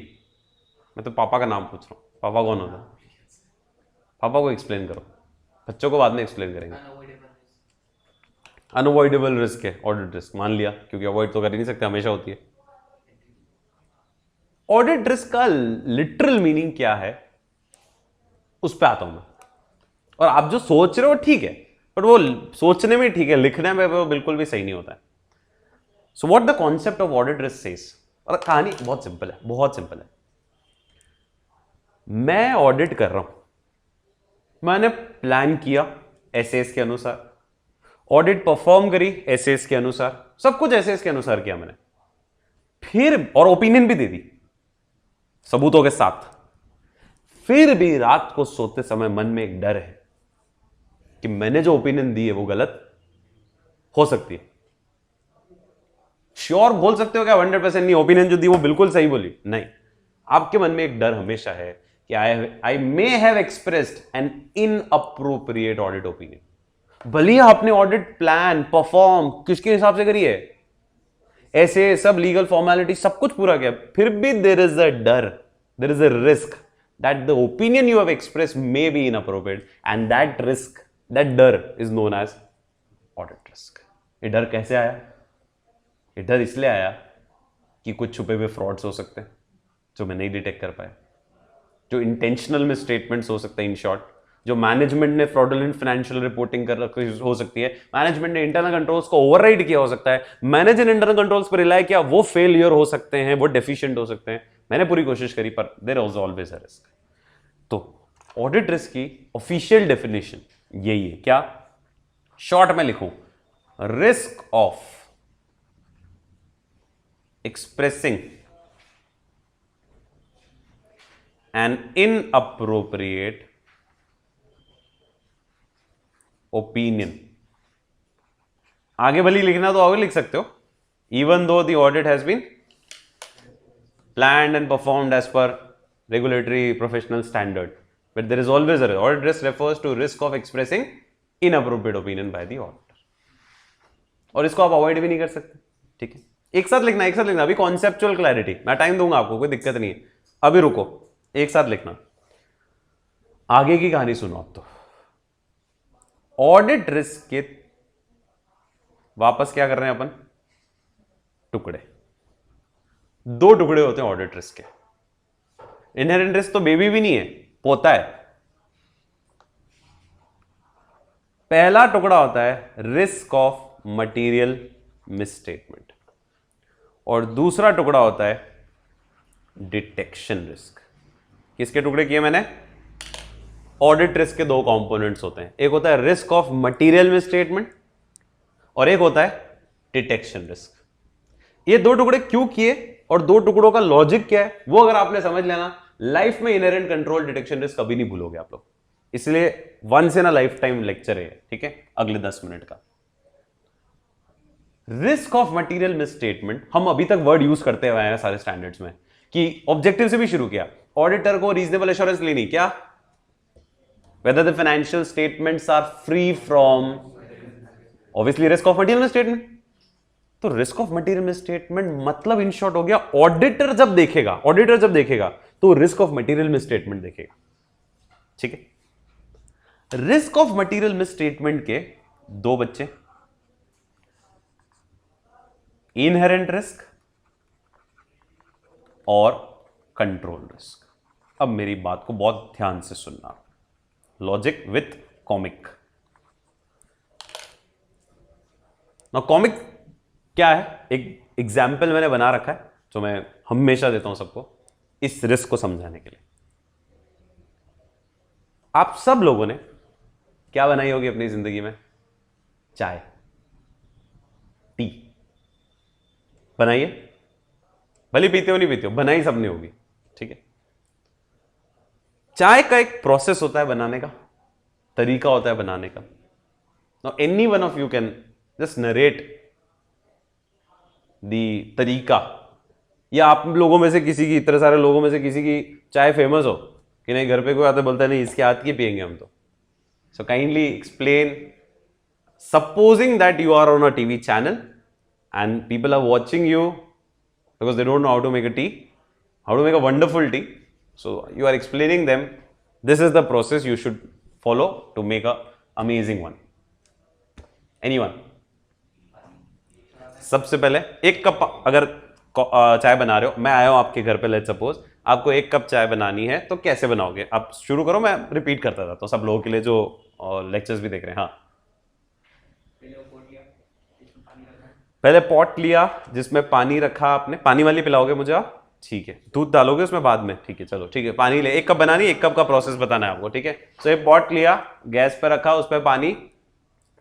मैं तो पापा का नाम पूछ रहा हूं. पापा कौन होता है? पापा को एक्सप्लेन करो, बच्चों को बाद में एक्सप्लेन करेंगे. अनअवॉइडेबल रिस्क है ऑडिट रिस्क, मान लिया, क्योंकि अवॉइड तो कर ही नहीं सकते, हमेशा होती है. ऑडिट रिस्क का लिटरल मीनिंग क्या है उस पर आता हूं मैं. और आप जो सोच रहे हो ठीक है, बट वो सोचने में ठीक है, लिखने में वो बिल्कुल भी सही नहीं होता है. So what the concept of audit risk says. और कहानी बहुत सिंपल है, बहुत सिंपल है. मैं ऑडिट कर रहा हूं, मैंने प्लान किया एसएस के अनुसार, ऑडिट परफॉर्म करी एसएस के अनुसार, सब कुछ एसएस के अनुसार किया मैंने, फिर और ओपिनियन भी दे दी सबूतों के साथ. फिर भी रात को सोते समय मन में एक डर है कि मैंने जो ओपिनियन दी है वो गलत हो सकती है. श्योर बोल सकते हो क्या? 100% नहीं, ओपिनियन जो दी वो बिल्कुल सही बोली, नहीं. आपके मन में एक डर हमेशा है कि I may have expressed an inappropriate audit opinion. भले आपने ऑडिट प्लान परफॉर्म किसके हिसाब से करी है, ऐसे सब लीगल फॉर्मेलिटी सब कुछ पूरा किया, फिर भी देयर इज अ डर, there is a risk that the opinion you have expressed may be inappropriate, and that risk, that डर is known as audit risk. ये डर कैसे आया? ये डर इसलिए आया कि कुछ छुपे हुए फ्रॉड्स हो सकते हैं जो मैं नहीं डिटेक्ट कर पाया, जो इंटेंशनल में स्टेटमेंट्स हो सकते हैं, इन शॉर्ट जो मैनेजमेंट ने फ्रॉडुलेंट फाइनेंशियल रिपोर्टिंग कर रखी हो सकती है, मैनेजमेंट ने इंटरनल कंट्रोल्स को ओवरराइड किया हो सकता है, मैनेजर इंटरनल कंट्रोल्स पर रिलाय किया, वो फेलियर हो सकते हैं, वो डेफिशिएंट हो सकते हैं. मैंने पूरी कोशिश करी पर there is always a risk. तो ऑडिट रिस्क की ऑफिशियल डेफिनेशन यही है. क्या? शॉर्ट में लिखूं, risk of expressing an inappropriate opinion. आगे भली लिखना तो आगे लिख सकते हो, even though the audit has been planned and performed as per regulatory professional standard, but there is always a audit risk refers to risk of expressing inappropriate opinion by the auditor. और इसको आप अवॉइड भी नहीं कर सकते, ठीक है. एक साथ लिखना, एक साथ लिखना. अभी कॉन्सेप्चुअल क्लैरिटी, मैं टाइम दूंगा आपको, कोई दिक्कत नहीं है, अभी रुको, एक साथ लिखना. आगे की कहानी सुनो आप. तो ऑडिट रिस्क के वापस क्या कर रहे हैं अपन? टुकड़े. 2 टुकड़े होते हैं ऑडिट रिस्क के. इनहेरेंट रिस्क तो बेबी भी नहीं है, पोता है. पहला टुकड़ा होता है रिस्क ऑफ मटेरियल मिसस्टेटमेंट, और दूसरा टुकड़ा होता है डिटेक्शन रिस्क. किसके टुकड़े किए मैंने? ऑडिट रिस्क के 2 कंपोनेंट्स होते हैं, एक होता है रिस्क ऑफ मटेरियल मिसस्टेटमेंट और एक होता है डिटेक्शन रिस्क. ये 2 टुकड़े क्यों किए और 2 टुकड़ों का लॉजिक क्या है, वो अगर आपने समझ लेना लाइफ में इनहेरेंट कंट्रोल डिटेक्शन रिस्क कभी नहीं भूलोगे आप लोग, इसलिए once in a lifetime lecture है, ठीक है, अगले 10 मिनट का। रिस्क ऑफ मटेरियल मिसस्टेटमेंट, हम अभी तक वर्ड यूज करते हुए हैं सारे स्टैंडर्ड्स में, कि ऑब्जेक्टिव से भी शुरू किया, ऑडिटर को रीजनेबल एश्योरेंस लेनी, क्या whether the financial statements are free from obviously risk of material misstatement। तो रिस्क ऑफ मटेरियल मिसस्टेटमेंट मतलब इन शॉर्ट हो गया, ऑडिटर जब देखेगा तो रिस्क ऑफ मटेरियल मिसस्टेटमेंट देखेगा, ठीक है। रिस्क ऑफ मटेरियल मिसस्टेटमेंट के दो बच्चे, इनहेरेंट रिस्क और कंट्रोल रिस्क। अब मेरी बात को बहुत ध्यान से सुनना, लॉजिक विथ कॉमिक। ना कॉमिक क्या है, एक एग्जाम्पल मैंने बना रखा है जो मैं हमेशा देता हूं सबको इस रिस्क को समझाने के लिए। आप सब लोगों ने क्या बनाई होगी अपनी जिंदगी में, चाय, टी बनाइए, भले पीते हो नहीं पीते हो, बनाई सबने होगी, ठीक है। चाय का एक प्रोसेस होता है बनाने का, तरीका होता है बनाने का। Now any one of you can just narrate the तरीका, या आप लोगों में से किसी की, इतने सारे लोगों में से किसी की चाय फेमस हो कि नहीं, घर पे कोई आता बोलता है नहीं इसके हाथ की पियेंगे हम तो। So kindly explain, supposing that you are on a TV channel and people are watching you because they don't know how to make a tea, how to make a wonderful tea. So you are explaining them this is the process you should follow to make a amazing one. Anyone? सबसे पहले एक कप अगर चाय बना रहे हो, मैं आया हूं आपके घर पे, लेट्स सपोज आपको एक कप चाय बनानी है, तो कैसे बनाओगे आप? शुरू करो, मैं रिपीट करता था तो सब लोगों के लिए जो लेक्चर्स भी देख रहे हैं। हाँ, पहले पॉट लिया जिसमें पानी रखा आपने, पानी वाली पिलाओगे मुझे आप, ठीक है, दूध डालोगे उसमें बाद में, ठीक है, चलो ठीक है, पानी ले, एक कप बनानी, एक कप का प्रोसेस बताना है आपको, ठीक है। तो एक पॉट लिया, गैस पे रखा, उस पर पानी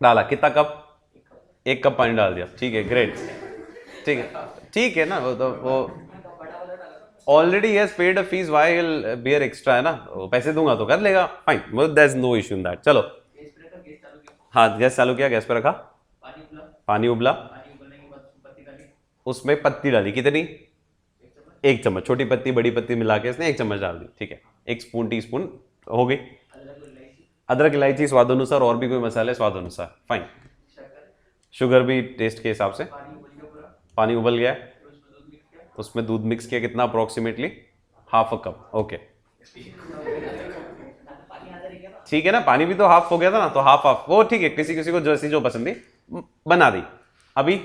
डाला, कितना कप? एक कप पानी डाल दिया, ठीक है, ग्रेट, ठीक है ना, वो already has paid a fees, why will bear extra, है ना, पैसे दूंगा तो कर लेगा, fine, there is no issue in that. चलो, हाँ, गैस चालू किया, गैस पे रखा, पानी उबला, उसमें पत्ती डाली, कितनी? एक चम्मच, छोटी पत्ती बड़ी पत्ती मिला के इसने एक चम्मच डाल दी, ठीक है, एक स्पून टी स्पून हो गई। अदरक इलायची स्वाद अनुसार, और भी कोई मसाले स्वाद अनुसार, फाइन। शुगर भी टेस्ट के हिसाब से। पानी उबल गया, उसमें दूध मिक्स किया, कितना? Approximately half a cup, okay, ठीक है ना, पानी भी तो हाफ हो गया था ना, तो हाफ वो ठीक है, किसी किसी को जैसी जो पसंद थी बना दी। अभी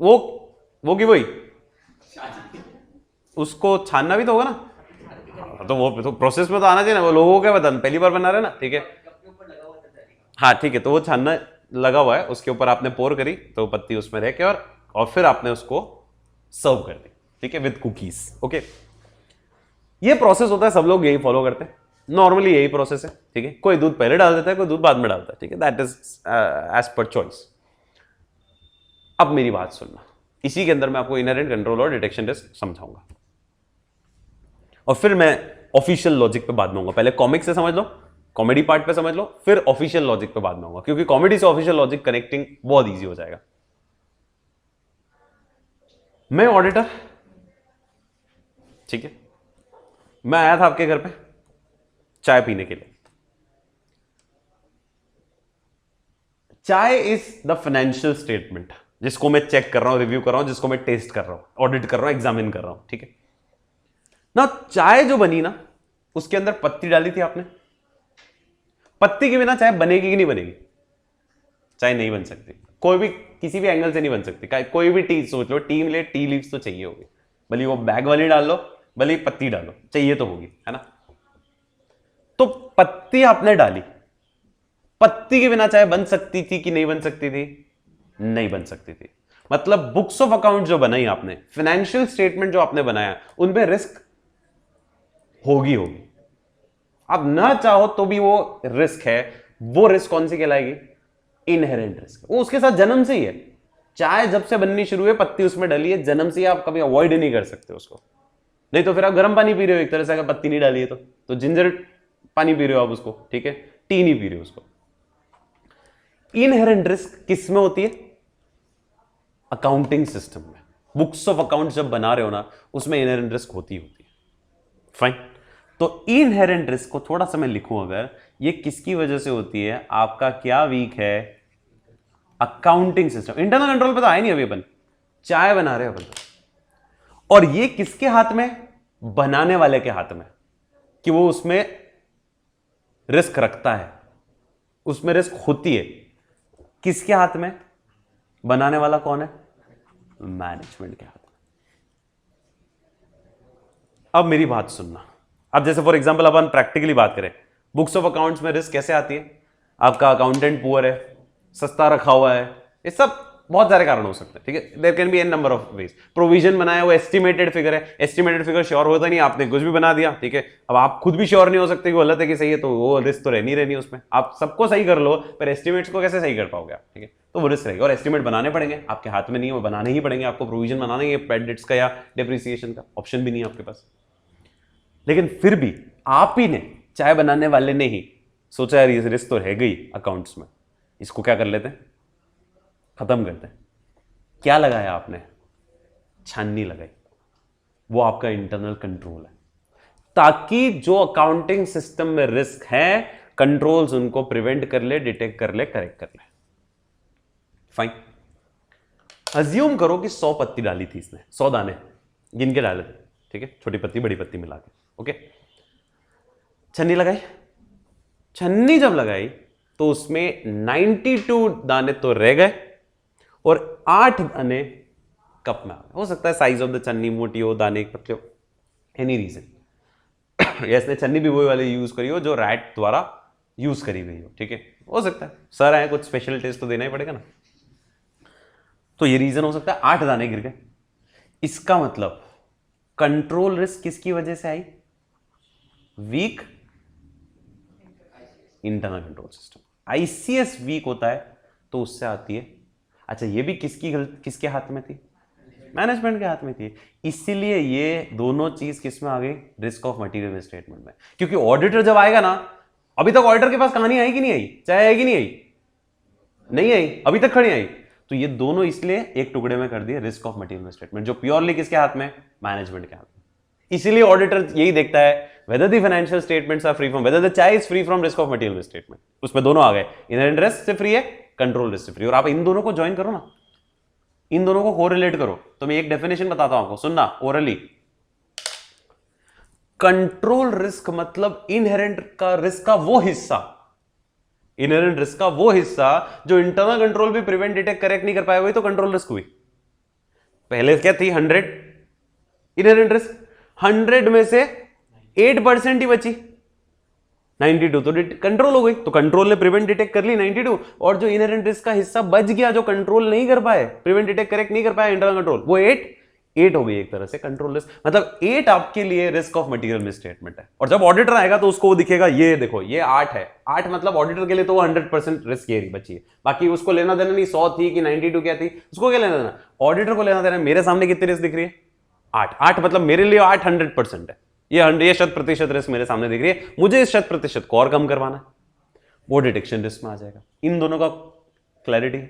वो की वही, उसको छानना भी तो होगा ना, तो वो तो प्रोसेस में तो आना चाहिए ना, वो लोगों को क्या पता, पहली बार बना रहे ना, ठीक है, हाँ ठीक है, तो वो छानना लगा हुआ है, उसके ऊपर आपने पोर करी तो पत्ती उसमें रह के, और फिर आपने उसको सर्व कर दी, ठीक है, विद कुकीज, ओके। ये प्रोसेस होता है, सब लोग यही फॉलो करते हैं, नॉर्मली यही प्रोसेस है, ठीक है। कोई दूध पहले डाल देता है, कोई दूध बाद में डालता है, ठीक है, that is as per choice. अब मेरी बात सुनना, इसी के अंदर मैं आपको इनहेरेंट कंट्रोल और डिटेक्शन रिस्क समझाऊंगा, और फिर मैं ऑफिशियल लॉजिक पे बाद में आऊंगा। पहले कॉमिक से समझ लो, कॉमेडी पार्ट पे समझ लो, फिर ऑफिशियल लॉजिक पे बाद में आऊंगा, क्योंकि कॉमेडी से ऑफिशियल लॉजिक कनेक्टिंग बहुत ईजी हो जाएगा। मैं ऑडिटर, ठीक है, मैं आया था आपके घर पे चाय पीने के लिए। चाय इज द फाइनेंशियल स्टेटमेंट जिसको मैं चेक कर रहा हूं, रिव्यू कर रहा हूं, जिसको मैं टेस्ट कर रहा हूं, ऑडिट कर रहा हूं, एग्जामिन कर रहा हूं, ठीक है ना। चाय जो बनी ना, उसके अंदर पत्ती डाली थी आपने, पत्ती के बिना चाय बनेगी कि नहीं बनेगी? चाय नहीं बन सकती, कोई भी किसी भी एंगल से नहीं बन सकती। कोई भी टी सोच लो, टी मिले, टी लीव्स तो चाहिए होगी, भले वो बैग वाली डाल लो, भले पत्ती डालो, चाहिए तो होगी, है ना। तो पत्ती आपने डाली, पत्ती के बिना चाय बन सकती थी कि नहीं बन सकती थी? नहीं बन सकती थी। मतलब बुक्स ऑफ अकाउंट जो बनाई आपने, फाइनेंशियल स्टेटमेंट जो आपने बनाया, उनपे रिस्क होगी। अब ना चाहो तो भी वो रिस्क है, वो रिस्क कौन सी कहलाएगी? इनहेरेंट रिस्क, वो उसके साथ जन्म से ही है। चाय जब से बननी शुरू है, पत्ती उसमें डली है, जन्म से ही आप कभी अवॉइड नहीं कर सकते उसको। नहीं तो फिर आप गर्म पानी पी रहे हो एक तरह से, अगर पत्ती नहीं डाली है तो जिंजर पानी पी रहे हो आप उसको, ठीक है, टी नहीं पी रहे हो उसको। इनहेरेंट रिस्क किस में होती है? अकाउंटिंग सिस्टम में। बुक्स ऑफ अकाउंट जब बना रहे हो ना, उसमें इनहेरेंट रिस्क होती है। फाइन। तो इनहेरेंट रिस्क को थोड़ा सा मैं लिखूं, अगर ये किसकी वजह से होती है, आपका क्या वीक है? Accounting system. इंटरनल कंट्रोल पे तो आए नहीं अभी अपन, चाय बना रहे हैं अपन। और ये किसके हाथ में? बनाने वाले के हाथ में, कि वो उसमें रिस्क रखता है, उसमें रिस्क होती है। किसके हाथ में? बनाने वाला कौन है? मैनेजमेंट के हाथ में। अब मेरी बात सुनना। अब जैसे फॉर एग्जांपल अपन प्रैक्टिकली बात करें, बुक्स ऑफ अकाउंट्स में रिस्क कैसे आती है? आपका अकाउंटेंट पुअर है, सस्ता रखा हुआ है, ये सब बहुत सारे कारण हो सकते हैं, ठीक है। There can be an number of ways. Provision बनाया वो एस्टिमेटेड फिगर है, एस्टिमेटेड फिगर श्योर होता नहीं, आपने कुछ भी बना दिया, ठीक है। अब आप खुद भी श्योर नहीं हो सकते कि गलत है कि सही है, तो वो रिस्क तो रहनी रहनी उसमें। आप सबको सही कर लो, पर एस्टिमेट्स को कैसे सही कर पाओगे आप, ठीक है। तो वो रिस्क रहेगा, और एस्टिमेट बनाने पड़ेंगे, आपके हाथ में नहीं है, वो बनाने ही पड़ेंगे आपको। प्रोविजन बनाना ही है, बैड डेट्स का या डिप्रिसिएशन का, ऑप्शन भी नहीं है आपके पास। लेकिन फिर भी आप ही ने, चाय बनाने वाले ने ही सोचा यार ये रिस्क तो रह गई अकाउंट्स में, इसको क्या कर लेते हैं, खत्म करते हैं। क्या लगाया आपने? छाननी लगाई। वो आपका इंटरनल कंट्रोल है, ताकि जो अकाउंटिंग सिस्टम में रिस्क है, कंट्रोल्स उनको प्रिवेंट कर ले, डिटेक्ट कर ले, करेक्ट कर ले। फाइन। अज्यूम करो कि 100 पत्ती डाली थी इसने, 100 दाने गिन के डाले थे, ठीक है, छोटी पत्ती बड़ी पत्ती मिला के, ओके। छन्नी लगाई। छन्नी जब लगाई तो उसमें 92 दाने तो रह गए और 8 दाने कप में आ गए। हो सकता है साइज ऑफ द छन्नी मोटी हो, दाने पतले हो, एनी रीजन। इसने छन्नी भी वही वाली यूज करी हो जो रैट द्वारा यूज करी गई हो, ठीक है। हो सकता है सर आए, कुछ स्पेशल टेस्ट तो देना ही पड़ेगा ना, तो ये रीजन हो सकता है। 8 दाने गिर गए। इसका मतलब कंट्रोल रिस्क किसकी वजह से आई? Weak internal control system. ICS weak होता है तो उससे आती है। अच्छा, ये भी किसके हाथ में थी? मैनेजमेंट के हाथ में थी। इसीलिए ये दोनों चीज किस में आ गई? रिस्क ऑफ मटेरियल स्टेटमेंट में। क्योंकि ऑडिटर जब आएगा ना, अभी तक ऑडिटर के पास कहानी आई कि नहीं आई? चाहे आई कि नहीं आई? नहीं आई, अभी तक खड़ी आई। तो ये दोनों इसलिए एक टुकड़े में कर दिए, रिस्क ऑफ मटेरियल स्टेटमेंट, जो प्योरली किसके हाथ में? मैनेजमेंट के हाथ में। इसीलिए ऑडिटर यही देखता है whether the financial statements are free from, whether the chai is free from risk of material misstatement। उसमें दोनों आ गए, इनहेरेंट रिस्क से फ्री है, कंट्रोल रिस्क से फ्री। और आप इन दोनों को ज्वाइन करो ना, इन दोनों को कोरिलेट करो। तो मैं एक डेफिनेशन बताता हूं आपको, सुनना ओरली। कंट्रोल रिस्क मतलब इनहेरेंट का रिस्क का वो हिस्सा, इनहेरेंट रिस्क का वो हिस्सा जो इंटरनल कंट्रोल भी प्रिवेंट, डिटेक्ट, करेक्ट नहीं कर पाया, वही तो कंट्रोल रिस्क हुई। पहले क्या थी? 100 इनहेरेंट रिस्क, 100 में से 8% ही बची, 92 तो कंट्रोल हो गई। तो कंट्रोल ने प्रिवेंट, डिटेक्ट कर ली 92, और जो इनहेरेंट रिस्क का हिस्सा बच गया, जो कंट्रोल नहीं कर पाए, प्रिवेंट, डिटेक्ट, करेक्ट नहीं कर पाया इंटरनल कंट्रोल, वो 8 हो गई एक तरह से कंट्रोल रिस्क। मतलब 8 आपके लिए रिस्क ऑफ मटेरियल मिसस्टेटमेंट है। और जब ऑडिटर आएगा तो उसको वो दिखेगा, ये देखो ये 8 है। 8 मतलब ऑडिटर के लिए तो वो 100% रिस्क ये बची है। बाकी उसको लेना देना नहीं 100 थी कि 92 क्या थी, उसको क्या लेना देना, ऑडिटर को लेना देना। मेरे सामने कितनी रिस्क दिख रही है? 8 मतलब मेरे लिए 8 100% है। ये 100% रिस्क मेरे सामने दिख रही है, मुझे इस 100% को और कम करवाना है, वो डिटेक्शन रिस्क में आ जाएगा। इन दोनों का क्लैरिटी।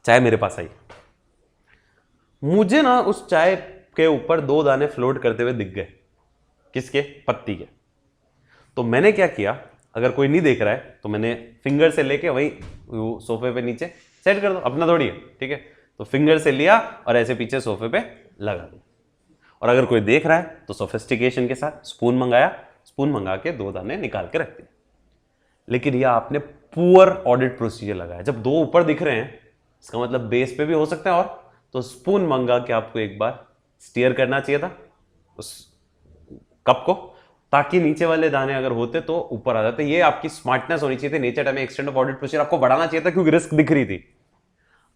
चाय मेरे पास आई, मुझे ना उस चाय के ऊपर 2 दाने फ्लोट करते हुए दिख गए। किसके? पत्ती के। तो मैंने क्या किया, अगर कोई नहीं देख रहा है तो मैंने फिंगर से लेके वही सोफे पे नीचे सेट कर दो, अपना थोड़ी है, ठीक है। तो फिंगर से लिया और ऐसे पीछे सोफे पे लगा दिया। और अगर कोई देख रहा है तो सोफिस्टिकेशन के साथ स्पून मंगाया, स्पून मंगा के 2 दाने निकाल के रख दिए। लेकिन यह आपने पुअर ऑडिट प्रोसीजर लगाया। जब 2 ऊपर दिख रहे हैं, इसका मतलब बेस पे भी हो सकता है, और तो स्पून मंगा के आपको एक बार स्टीयर करना चाहिए था उस कप को, ताकि नीचे वाले दाने अगर होते तो ऊपर आ जाते। ये आपकी स्मार्टनेस होनी चाहिए थी। Nature time extend of audit procedure आपको बढ़ाना चाहिए था, क्योंकि रिस्क दिख रही थी।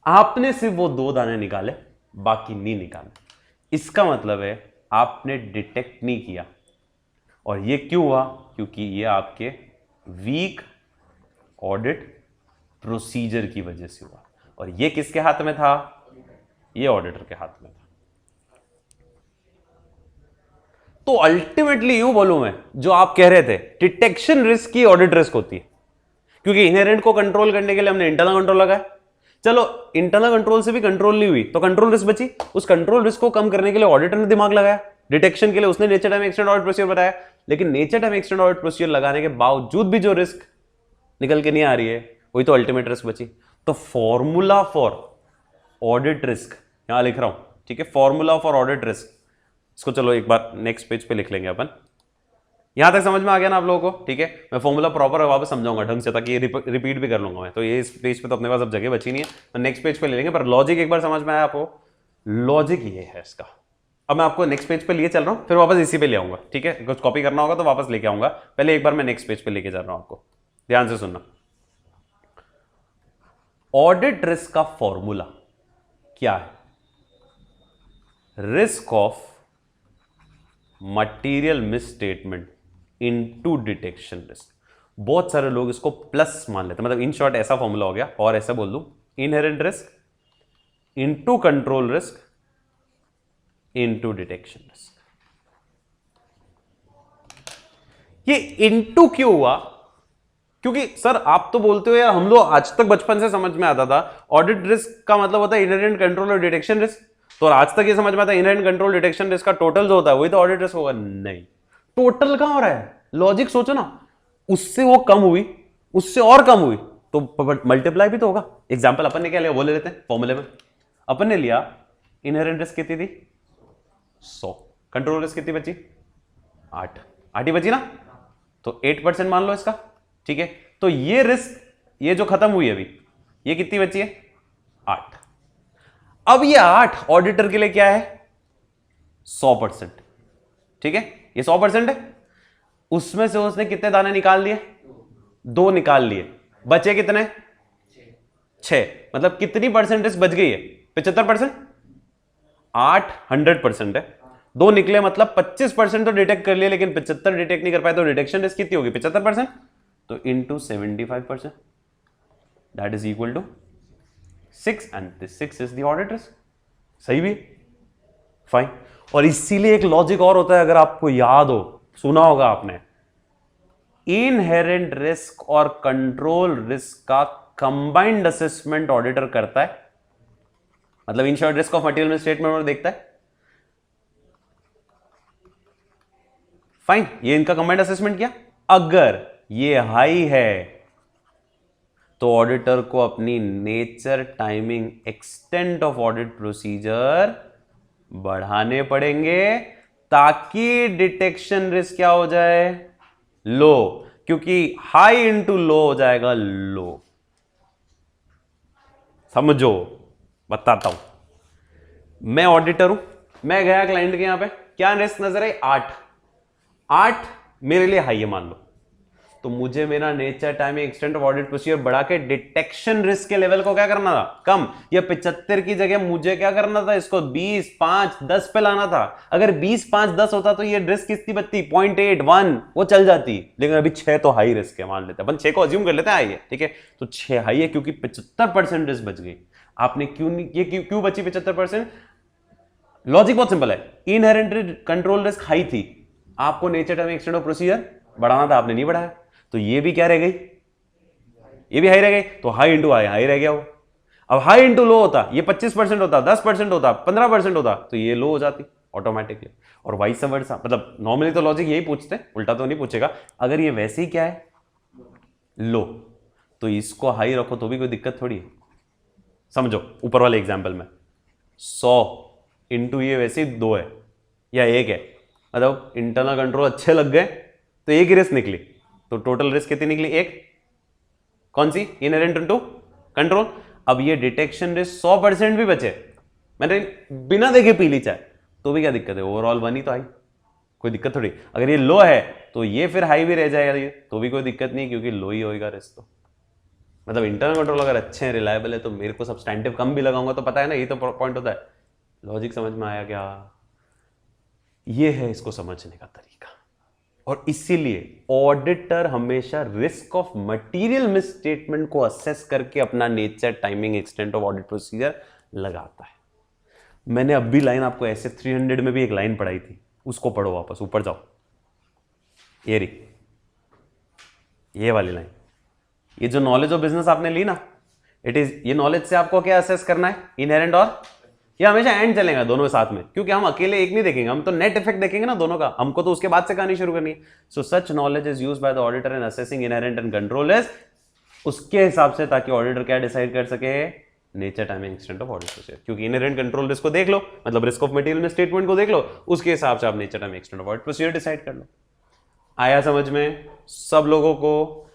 आपने सिर्फ वो 2 दाने निकाले, बाकी नहीं निकाले। इसका मतलब है आपने डिटेक्ट नहीं किया। और ये क्यों हुआ? क्योंकि ये आपके वीक ऑडिट प्रोसीजर की वजह से हुआ। और ये किसके हाथ में था? ये ऑडिटर के हाथ में था। तो अल्टीमेटली यूं बोलूं मैं, जो आप कह रहे थे डिटेक्शन रिस्क की ऑडिट रिस्क होती है, क्योंकि इनहेरेंट को कंट्रोल करने के लिए हमने इंटरनल कंट्रोल लगाया। चलो इंटरनल कंट्रोल से भी कंट्रोल नहीं हुई तो कंट्रोल रिस्क बची, उस कंट्रोल रिस्क को कम करने के लिए ऑडिटर ने दिमाग लगाया, डिटेक्शन के लिए उसने nature time extend audit procedure बताया। लेकिन nature time extend audit procedure लगाने के बावजूद भी जो रिस्क निकल के नहीं आ रही है वही तो अल्टीमेट रिस्क बची। तो फॉर्मूला फॉर ऑडिट रिस्क यहां लिख रहा हूं, ठीक है, फॉर्मूला फॉर ऑडिट रिस्क, इसको चलो एक बार नेक्स्ट पेज पे लिख लेंगे अपन। यहां तक समझ में आ गया ना आप लोगों को? ठीक है, मैं फॉर्मूला प्रॉपर वापस समझाऊंगा ढंग से, ताकि ये रिपीट भी कर लूंगा मैं, तो ये इस पेज पे तो अपने पास अब जगह बची नहीं है, तो नेक्स्ट पेज पे ले लेंगे। पर लॉजिक एक बार समझ में आया आपको? लॉजिक ये है इसका। अब मैं आपको नेक्स्ट पेज पे लिए चल रहा हूं, फिर वापस इसी पे ले आऊंगा, ठीक है, कुछ कॉपी करना होगा तो वापस लेके आऊंगा, पहले एक बार मैं नेक्स्ट पेज पे लेके जा रहा हूं आपको, ध्यान से सुनना। ऑडिट रिस्क का फॉर्मूला क्या है? Risk of material misstatement into detection risk. बहुत सारे लोग इसको प्लस मान लेते हैं, मतलब इन शॉर्ट ऐसा फॉर्मूला हो गया, और ऐसा बोल दूं, inherent risk into control risk into detection risk. ये इनटू क्यों हुआ? क्योंकि सर आप तो बोलते हो यार, हम लोग आज तक बचपन से समझ में आता था ऑडिट रिस्क का मतलब होता है इनहेरेंट कंट्रोल और डिटेक्शन रिस्क, तो आज तक ये समझ में आता है इनहेरेंट कंट्रोल डिटेक्शन रिस्क का टोटल जो होता है वही तो ऑडिट रिस्क होगा। नहीं, टोटल कहां हो रहा है? लॉजिक सोचो ना, उससे वो कम हुई, उससे और कम हुई तो मल्टीप्लाई भी तो होगा। एग्जांपल अपन ने क्या लिया वो ले लेते हैं फॉर्मूले में। अपन ने लिया इनहेरेंट रिस्क कितनी थी? 100, कंट्रोल रिस्क कितनी बची? 8 ही बची ना, तो 8% मान लो इसका, ठीक है। तो ये रिस्क, ये जो खत्म हुई अभी, ये कितनी बची है? 8। अब ये 8 ऑडिटर के लिए क्या है? 100%, ठीक है, ये 100% है। उसमें से उसने कितने दाने निकाल दिए? 2 निकाल लिए, बचे कितने? 6। मतलब कितनी परसेंट रिस्क बच गई है? 75%। 8 100% है, 2 निकले मतलब 25% तो डिटेक्ट कर लिए, लेकिन 75 डिटेक्ट नहीं कर पाए, तो डिटेक्शन रिस्क कितनी होगी? 75%, तो into 75%, that is equal to 6, and this 6 is the audit risk. सही भी, फाइन। और इसीलिए एक लॉजिक और होता है, अगर आपको याद हो, सुना होगा आपने, इनहेरेंट रिस्क और कंट्रोल रिस्क का कंबाइंड असेसमेंट ऑडिटर करता है, मतलब in short risk of material misstatement देखता है। फाइन, ये इनका कंबाइंड असेसमेंट किया। अगर ये हाई है तो ऑडिटर को अपनी nature timing extent of audit procedure बढ़ाने पड़ेंगे, ताकि डिटेक्शन रिस्क क्या हो जाए? लो, क्योंकि हाई इंटू लो हो जाएगा लो। समझो, बताता हूं। मैं ऑडिटर हूं, मैं गया क्लाइंट के यहां पे, क्या रिस्क नजर आई? 8 मेरे लिए हाई है मान लो, तो मुझे मेरा nature timing extent of audit procedure बढ़ा के डिटेक्शन रिस्क के लेवल को क्या करना था? कम। या 75 की जगह मुझे क्या करना था? इसको 20, 5, 10 पे लाना था। अगर 20, 5, 10 होता तो ये रिस्क कितनी बचती? 0.8, 1 वो चल जाती, लेकिन अभी 6 तो हाई रिस्क है, मान लेते हैं अपन 6 को अज्यूम कर लेते हैं हाई है, ठीक है, तो 6 हाई है क्योंकि 75% रिस्क बच गई। आपने क्यों बची 75%? लॉजिक बहुत सिंपल है, इनहेरेंट कंट्रोल रिस्क हाई थी, आपको nature timing extent of procedure बढ़ाना था, आपने नहीं बढ़ाया, तो ये भी क्या रह गई? ये भी हाई रह गई, तो हाई इंटू हाई रह गया वो। अब हाई इंटू लो होता, ये 25% होता, 10% होता, 15% होता, तो ये लो हो जाती ऑटोमेटिकली। और वाइस वर्सा, मतलब नॉर्मली तो लॉजिक यही पूछते हैं, उल्टा तो नहीं पूछेगा। अगर ये वैसे ही क्या है? लो, तो इसको हाई रखो तो भी कोई दिक्कत थोड़ी है। समझो ऊपर वाले एग्जाम्पल में 100 इंटू ये वैसे ही 2 है या 1 है, मतलब इंटरनल कंट्रोल अच्छे लग गए तो एक ही रिस्क निकली, तो टोटल रिस्क कितनी निकली? 1। कौन सी? Inherent into control. अब ये डिटेक्शन रिस्क 100% भी बचे, मैंने बिना देखे पी ली चाहे, तो भी क्या दिक्कत है? ओवरऑल 1 ही तो आई, कोई दिक्कत थोड़ी। अगर ये लो है तो ये फिर हाई भी रह जाएगा, ये तो भी कोई दिक्कत नहीं, क्योंकि लो ही होगा रिस्क। तो मतलब इंटरनल कंट्रोल अगर अच्छे हैं, रिलायबल है, तो मेरे को सब्सटैंटिव कम भी लगाऊंगा तो पता है ना, ये तो पॉइंट होता है। लॉजिक समझ में आया क्या? ये है इसको समझने का तरीका। और इसीलिए ऑडिटर हमेशा रिस्क ऑफ मटेरियल मिसस्टेटमेंट को असेस करके अपना nature timing extent of audit procedure लगाता है। मैंने अब भी लाइन आपको ऐसे 300 में भी एक लाइन पढ़ाई थी, उसको पढ़ो वापस, ऊपर जाओ, ये रही ये वाली लाइन। ये जो नॉलेज ऑफ बिजनेस आपने ली ना, इट इज, ये नॉलेज से आपको क्या असेस करना है, इनहेरेंट और ये हमेशा एंड चलेगा दोनों साथ में, क्योंकि हम अकेले एक नहीं देखेंगे, हम तो नेट इफेक्ट देखेंगे ना दोनों का, हमको तो उसके बाद से कहानी शुरू करनी है। So such knowledge is used by the auditor in assessing inherent and control risk, उसके हिसाब से, ताकि ऑडिटर क्या डिसाइड कर सके, nature, timing, extent of audit procedure. क्योंकि इनहेरेंट कंट्रोल रिस्क को देख लो, मतलब risk of material misstatement को देख लो, उसके हिसाब से आप nature, timing, extent of audit procedure decide कर लो। आया समझ में सब लोगों को?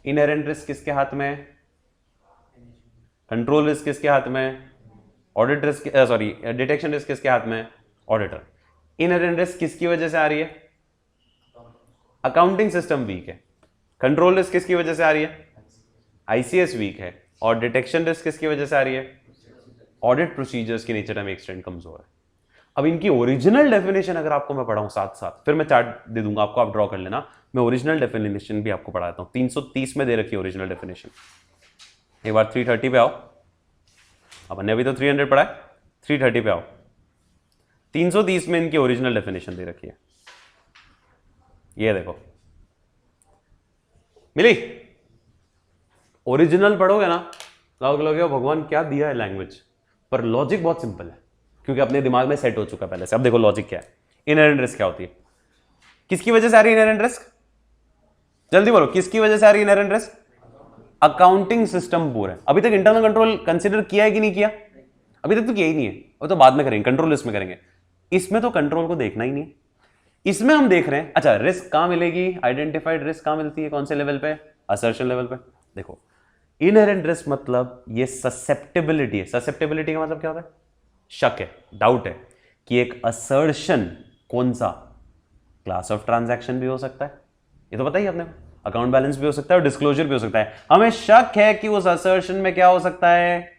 इनहेरेंट रिस्क किसके हाथ में, कंट्रोल रिस्क किसके हाथ में, audit risk, sorry detection risk किसके हाथ में, ऑडिटर। इनहेरेंट रिस्क किसकी वजह से आ रही है, अकाउंटिंग सिस्टम वीक है। कंट्रोल रिस्क किसकी वजह से आ रही है, आईसीएस वीक है। और डिटेक्शन रिस्क किसकी वजह से आ रही है, ऑडिट प्रोसीजर्स की नेचर में एक्सटेंड कमजोर है। अब इनकी ओरिजिनल डेफिनेशन अगर आपको मैं पढ़ाऊं साथ साथ, फिर मैं चार्ट दे दूंगा आपको, आप ड्रॉ कर लेना, मैं ओरिजिनल डेफिनेशन भी आपको पढ़ाता हूं। 330 में दे रखी है ओरिजिनल डेफिनेशन। एक बार 330 पे आओ, अपन ने अभी तो 300 पढ़ा है, 330 पे आओ। 330 में इनकी ओरिजिनल डेफिनेशन दे रखी है, ये देखो, मिली? ओरिजिनल पढ़ोगे ना, लोगे भगवान क्या दिया है लैंग्वेज, पर लॉजिक बहुत सिंपल है, क्योंकि अपने दिमाग में सेट हो चुका पहले से। अब देखो लॉजिक क्या है, इनहेरेंट रिस्क क्या होती है, किसकी वजह से आ रही है इनहेरेंट रिस्क, जल्दी बोलो, किसकी वजह से आ रही है इनहेरेंट रिस्क, अकाउंटिंग सिस्टम पूरा है। अभी तक इंटरनल कंट्रोल कंसीडर किया है कि नहीं किया, अभी तक तो किया ही नहीं है, वो तो बाद में करेंगे, कंट्रोल लिस्ट में करेंगे। इसमें तो कंट्रोल को देखना ही नहीं है, इसमें हम देख रहे हैं। अच्छा, रिस्क कहां मिलेगी, आइडेंटिफाइड रिस्क कहां मिलती है, कौन से लेवल पे, असर्शन लेवल पे। देखो इनहेरेंट रिस्क मतलब ये ससेप्टेबिलिटी है। ससेप्टेबिलिटी का मतलब क्या होता है, शक है, डाउट है कि एक असर्शन कौन सा, क्लास ऑफ ट्रांजैक्शन भी हो सकता है, ये तो पता ही आपने, अकाउंट बैलेंस भी हो सकता है और डिस्क्लोजर भी हो सकता है। हमें शक है कि उस असर्शन में क्या हो सकता है,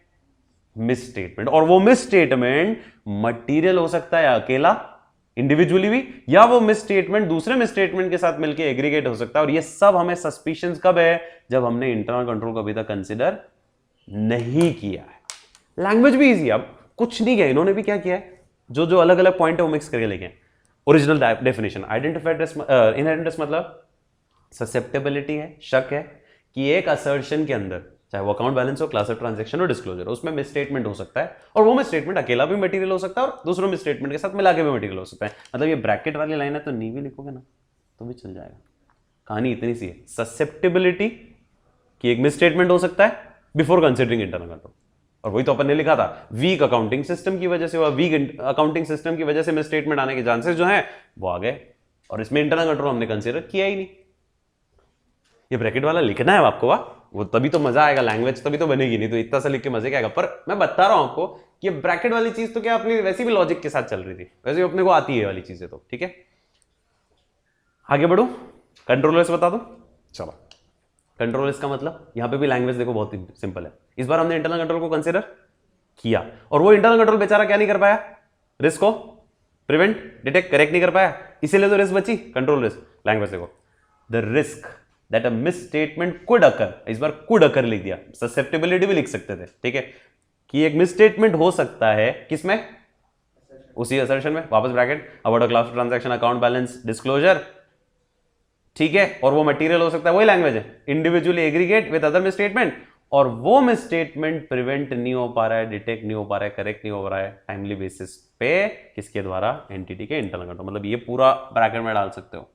मिस स्टेटमेंट, और वो मिस स्टेटमेंट मटीरियल हो सकता है अकेला इंडिविजुअली भी, या वो मिस स्टेटमेंट दूसरे मिस स्टेटमेंट के साथ मिलकर एग्रीगेट हो सकता है। और ये सब हमें सस्पिशंस कब है, जब हमने इंटरनल कंट्रोल को अभी तक कंसिडर नहीं किया है। लैंग्वेज भी इजी, अब कुछ नहीं किया इन्होंने, भी क्या किया है, जो जो अलग अलग पॉइंट है वो मिक्स करके लेके original definition. Identified risk, inherent risk मतलब ससेप्टेबिलिटी है, शक है कि एक असर्शन के अंदर, चाहे वो अकाउंट बैलेंस हो, क्लास ऑफ ट्रांजैक्शन हो, डिस्क्लोजर, उसमें मिस स्टेटमेंट हो सकता है, और वो मिस स्टेटमेंट अकेला भी मटेरियल हो सकता है और दूसरों मिस स्टेटमेंट के साथ मिला के भी मटेरियल हो सकता है। मतलब ये ब्रैकेट वाली लाइन है तो नी भी लिखोगे ना तो भी चल जाएगा। कहानी इतनी सी है, ससेप्टेबिलिटी कि एक मिस स्टेटमेंट हो सकता है बिफोर कंसिडरिंग इंटरनल कंट्रोल, और वही तो अपन ने लिखा था, वीक अकाउंटिंग सिस्टम की वजह से, वीक अकाउंटिंग सिस्टम की वजह से मिस स्टेटमेंट आने के चांसेस जो है वो आ गए, और इसमें इंटरनल कंट्रोल हमने कंसिडर किया ही नहीं। ये ब्रैकेट वाला लिखना है आपको, वो तभी तो मजा आएगा, लैंग्वेज तभी तो बनेगी, नहीं तो इतना सा लिख के मजे क्या आएगा। पर मैं बता रहा हूं आपको कि ये ब्रैकेट वाली चीज तो क्या अपनी वैसे भी लॉजिक के साथ चल रही थी, वैसे अपने को आती है वाली चीजें, तो ठीक है। आगे बढ़ो, कंट्रोलर्स बता दो। चलो, कंट्रोलर्स का मतलब यहां पे भी लैंग्वेज देखो बहुत ही सिंपल है। इस बार हमने इंटरनल कंट्रोल को कंसिडर किया, और वो इंटरनल कंट्रोल बेचारा क्या नहीं कर पाया, रिस्क को प्रिवेंट, डिटेक्ट, करेक्ट नहीं कर पाया, इसीलिए तो रिस्क बची। कंट्रोल रिस्क, लैंग्वेज देखो, the risk that a misstatement could occur, इस बार कुड अकर लिख दिया, ससेप्टेबिलिटी भी लिख सकते थे, ठीक है, कि एक मिस स्टेटमेंट हो सकता है किसमें, उसी असर्शन में, वापस bracket, about a class of transaction, account balance, disclosure, ठीक है, और वो मटेरियल हो सकता है, वही लैंग्वेज है, individually aggregate with other miss statement, और वो मिस स्टेटमेंट प्रिवेंट नहीं हो पा रहा है, डिटेक्ट नहीं हो पा रहा है, करेक्ट नहीं हो रहा है टाइमली बेसिस पे, किसके द्वारा, एंटिटी के इंटरनल कंट्रोल। मतलब ये पूरा ब्रैकेट में डाल सकते हो,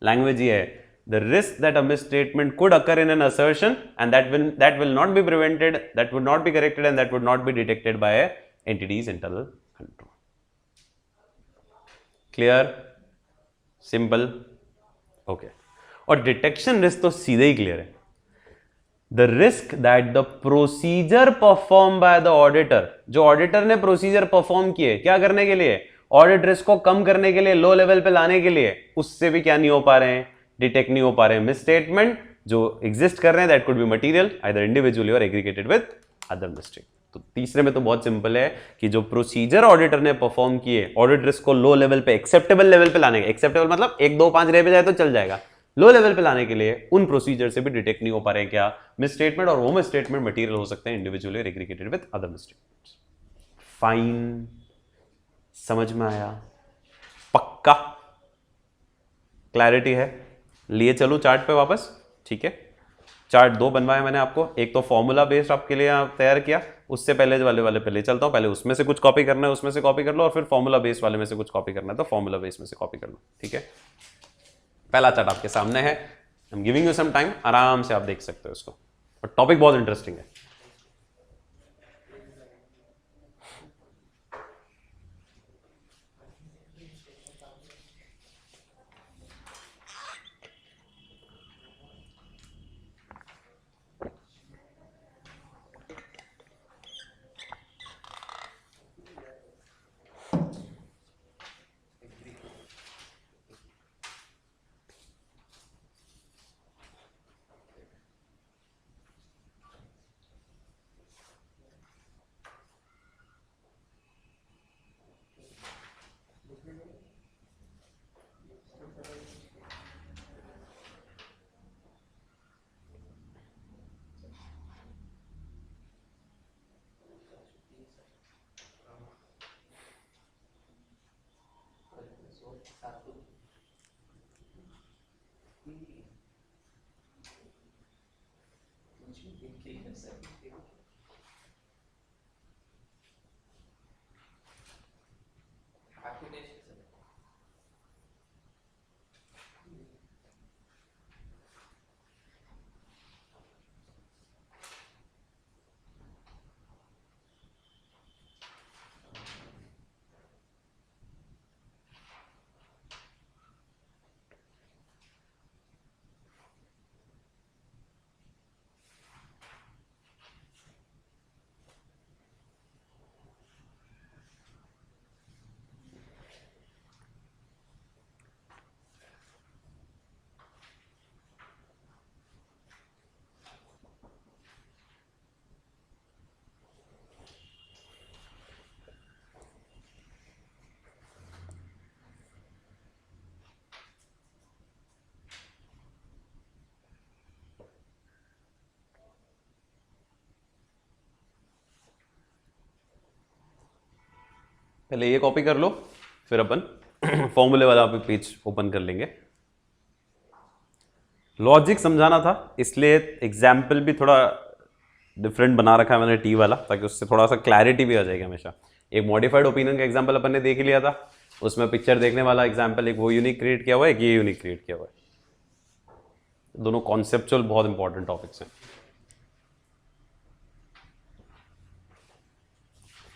लैंग्वेज ये है, the risk that a misstatement could occur in an assertion and that will not be prevented, that would not be corrected, and that would not be detected by a entity's internal control. Clear? Simple? Okay. और डिटेक्शन रिस्क तो सीधे ही क्लियर है, the risk that the procedure perform by the auditor, जो ऑडिटर ने प्रोसीजर परफॉर्म किए क्या करने के लिए, ऑडिट रिस्क को कम करने के लिए, लो लेवल पे लाने के लिए, उससे भी क्या नहीं हो पा रहे हैं, डिटेक्ट नहीं हो पा रहे हैं मिस स्टेटमेंट जो एग्जिस्ट कर रहे हैं, that could be material either individually और एग्रीगेटेड विद अदर मिस्टेक। तो तीसरे में तो बहुत सिंपल है कि जो प्रोसीजर ऑडिटर ने परफॉर्म किए ऑडिट रिस्क को लो लेवल पे, एक्सेप्टेबल लेवल पे लाने के, एक्सेप्टेबल मतलब 1 2 5 रह पे जाए तो चल जाएगा, लो लेवल पे लाने के लिए उन प्रोसीजर से भी डिटेक्ट नहीं हो पा रहे हैं क्या, मिस स्टेटमेंट, और वो मिस स्टेटमेंट मटेरियल हो सकते हैं इंडिविजुअली और aggregated with other mistake. Fine, समझ में आया, पक्का? क्लैरिटी है। लिए चलो चार्ट पे वापस, ठीक है। चार्ट 2 बनवाया मैंने आपको, एक तो फॉर्मूला बेस्ड आपके लिए यहाँ तैयार किया, उससे पहले वाले पे ले चलता हूँ। पहले उसमें से कुछ कॉपी करना है, उसमें से कॉपी कर लो, और फिर फॉर्मूला बेस्ड वाले में से कुछ कॉपी करना है तो फॉर्मूला बेस्ड में से कॉपी कर लो, ठीक है। पहला चार्ट आपके सामने है, I am giving you some time, आराम से आप देख सकते हो इसको, और टॉपिक बहुत इंटरेस्टिंग है। पहले ये कॉपी कर लो, फिर अपन फॉर्मूले वाला पेज ओपन कर लेंगे। लॉजिक समझाना था, इसलिए एग्जाम्पल भी थोड़ा डिफरेंट बना रखा है मैंने टी वाला, ताकि उससे थोड़ा सा क्लैरिटी भी आ जाएगी हमेशा। एक मॉडिफाइड ओपिनियन का एग्जाम्पल अपन ने देख ही लिया था, उसमें पिक्चर देखने वाला एग्जाम्पल एक वो यूनिक क्रिएट किया हुआ है, ये यूनिक क्रिएट किया हुआ है। दोनों कॉन्सेप्चुअल बहुत इंपॉर्टेंट टॉपिक्स हैं।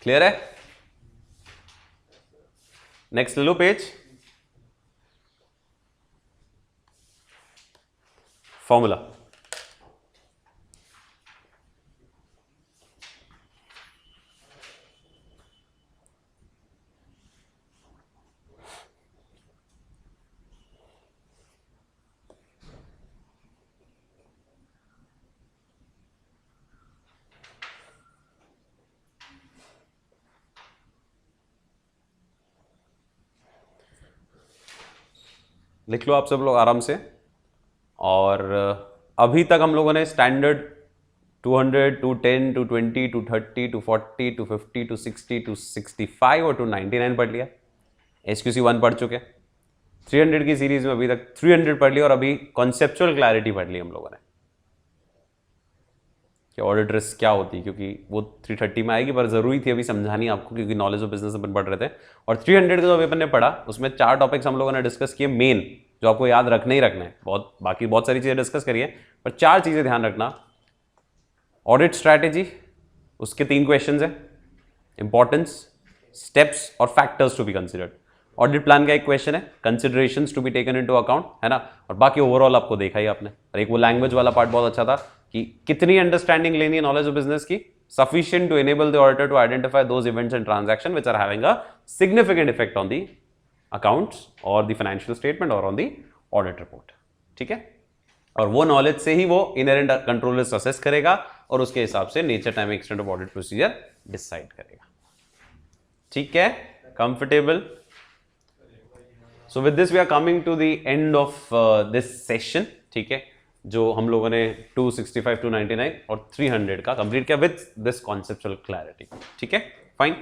क्लियर है? नेक्स्ट ले लो पेज, फॉर्मूला। लिख लो आप सब लोग आराम से। और अभी तक हम लोगों ने स्टैंडर्ड 200, 210, 220, 230, 240, 250, 260, 265 और 299 पढ़ लिया। SQC 1 पढ़ चुके। 300 की सीरीज में अभी तक 300 पढ़ लिया, और अभी कॉन्सेप्चुअल क्लैरिटी पढ़ ली हम लोगों ने कि ऑडिट रिस्क क्या होती है, क्योंकि वो 330 में आएगी, पर जरूरी थी अभी समझानी आपको, क्योंकि नॉलेज ऑफ बिजनेस अपन पढ़ रहे थे। और 300 का जो अभी अपन ने पढ़ा, उसमें 4 टॉपिक्स हम लोगों ने डिस्कस किए मेन, जो आपको याद रखना ही रखना है। बाकी बहुत सारी चीजें डिस्कस करिए, पर 4 चीजें ध्यान रखना। ऑडिट स्ट्रैटेजी, उसके 3 क्वेश्चंस है, इंपॉर्टेंस, स्टेप्स और factors to be considered. Audit plan का एक क्वेश्चन है, considerations to be taken into account, है ना। और बाकी ओवरऑल आपको देखा ही आपने। और एक वो लैंग्वेज वाला पार्ट बहुत अच्छा था कि कितनी अंडरस्टैंडिंग लेनी है नॉलेज ऑफ बिजनेस की, sufficient to enable the auditor to identify those events and transactions which are having a significant effect on the accounts or the financial statement or on the audit report, ठीक है। और वो नॉलेज से ही वो इनहेरेंट कंट्रोल रिस्क असेस करेगा, और उसके हिसाब से nature, time, extent of audit procedure decide करेगा, ठीक है। Comfortable? So with this we are coming to the end of this session, ठीक है, जो हम लोगों ने 265, 299 और 300 का कंप्लीट किया विद दिस कॉन्सेप्चुअल क्लैरिटी, ठीक है, फाइन।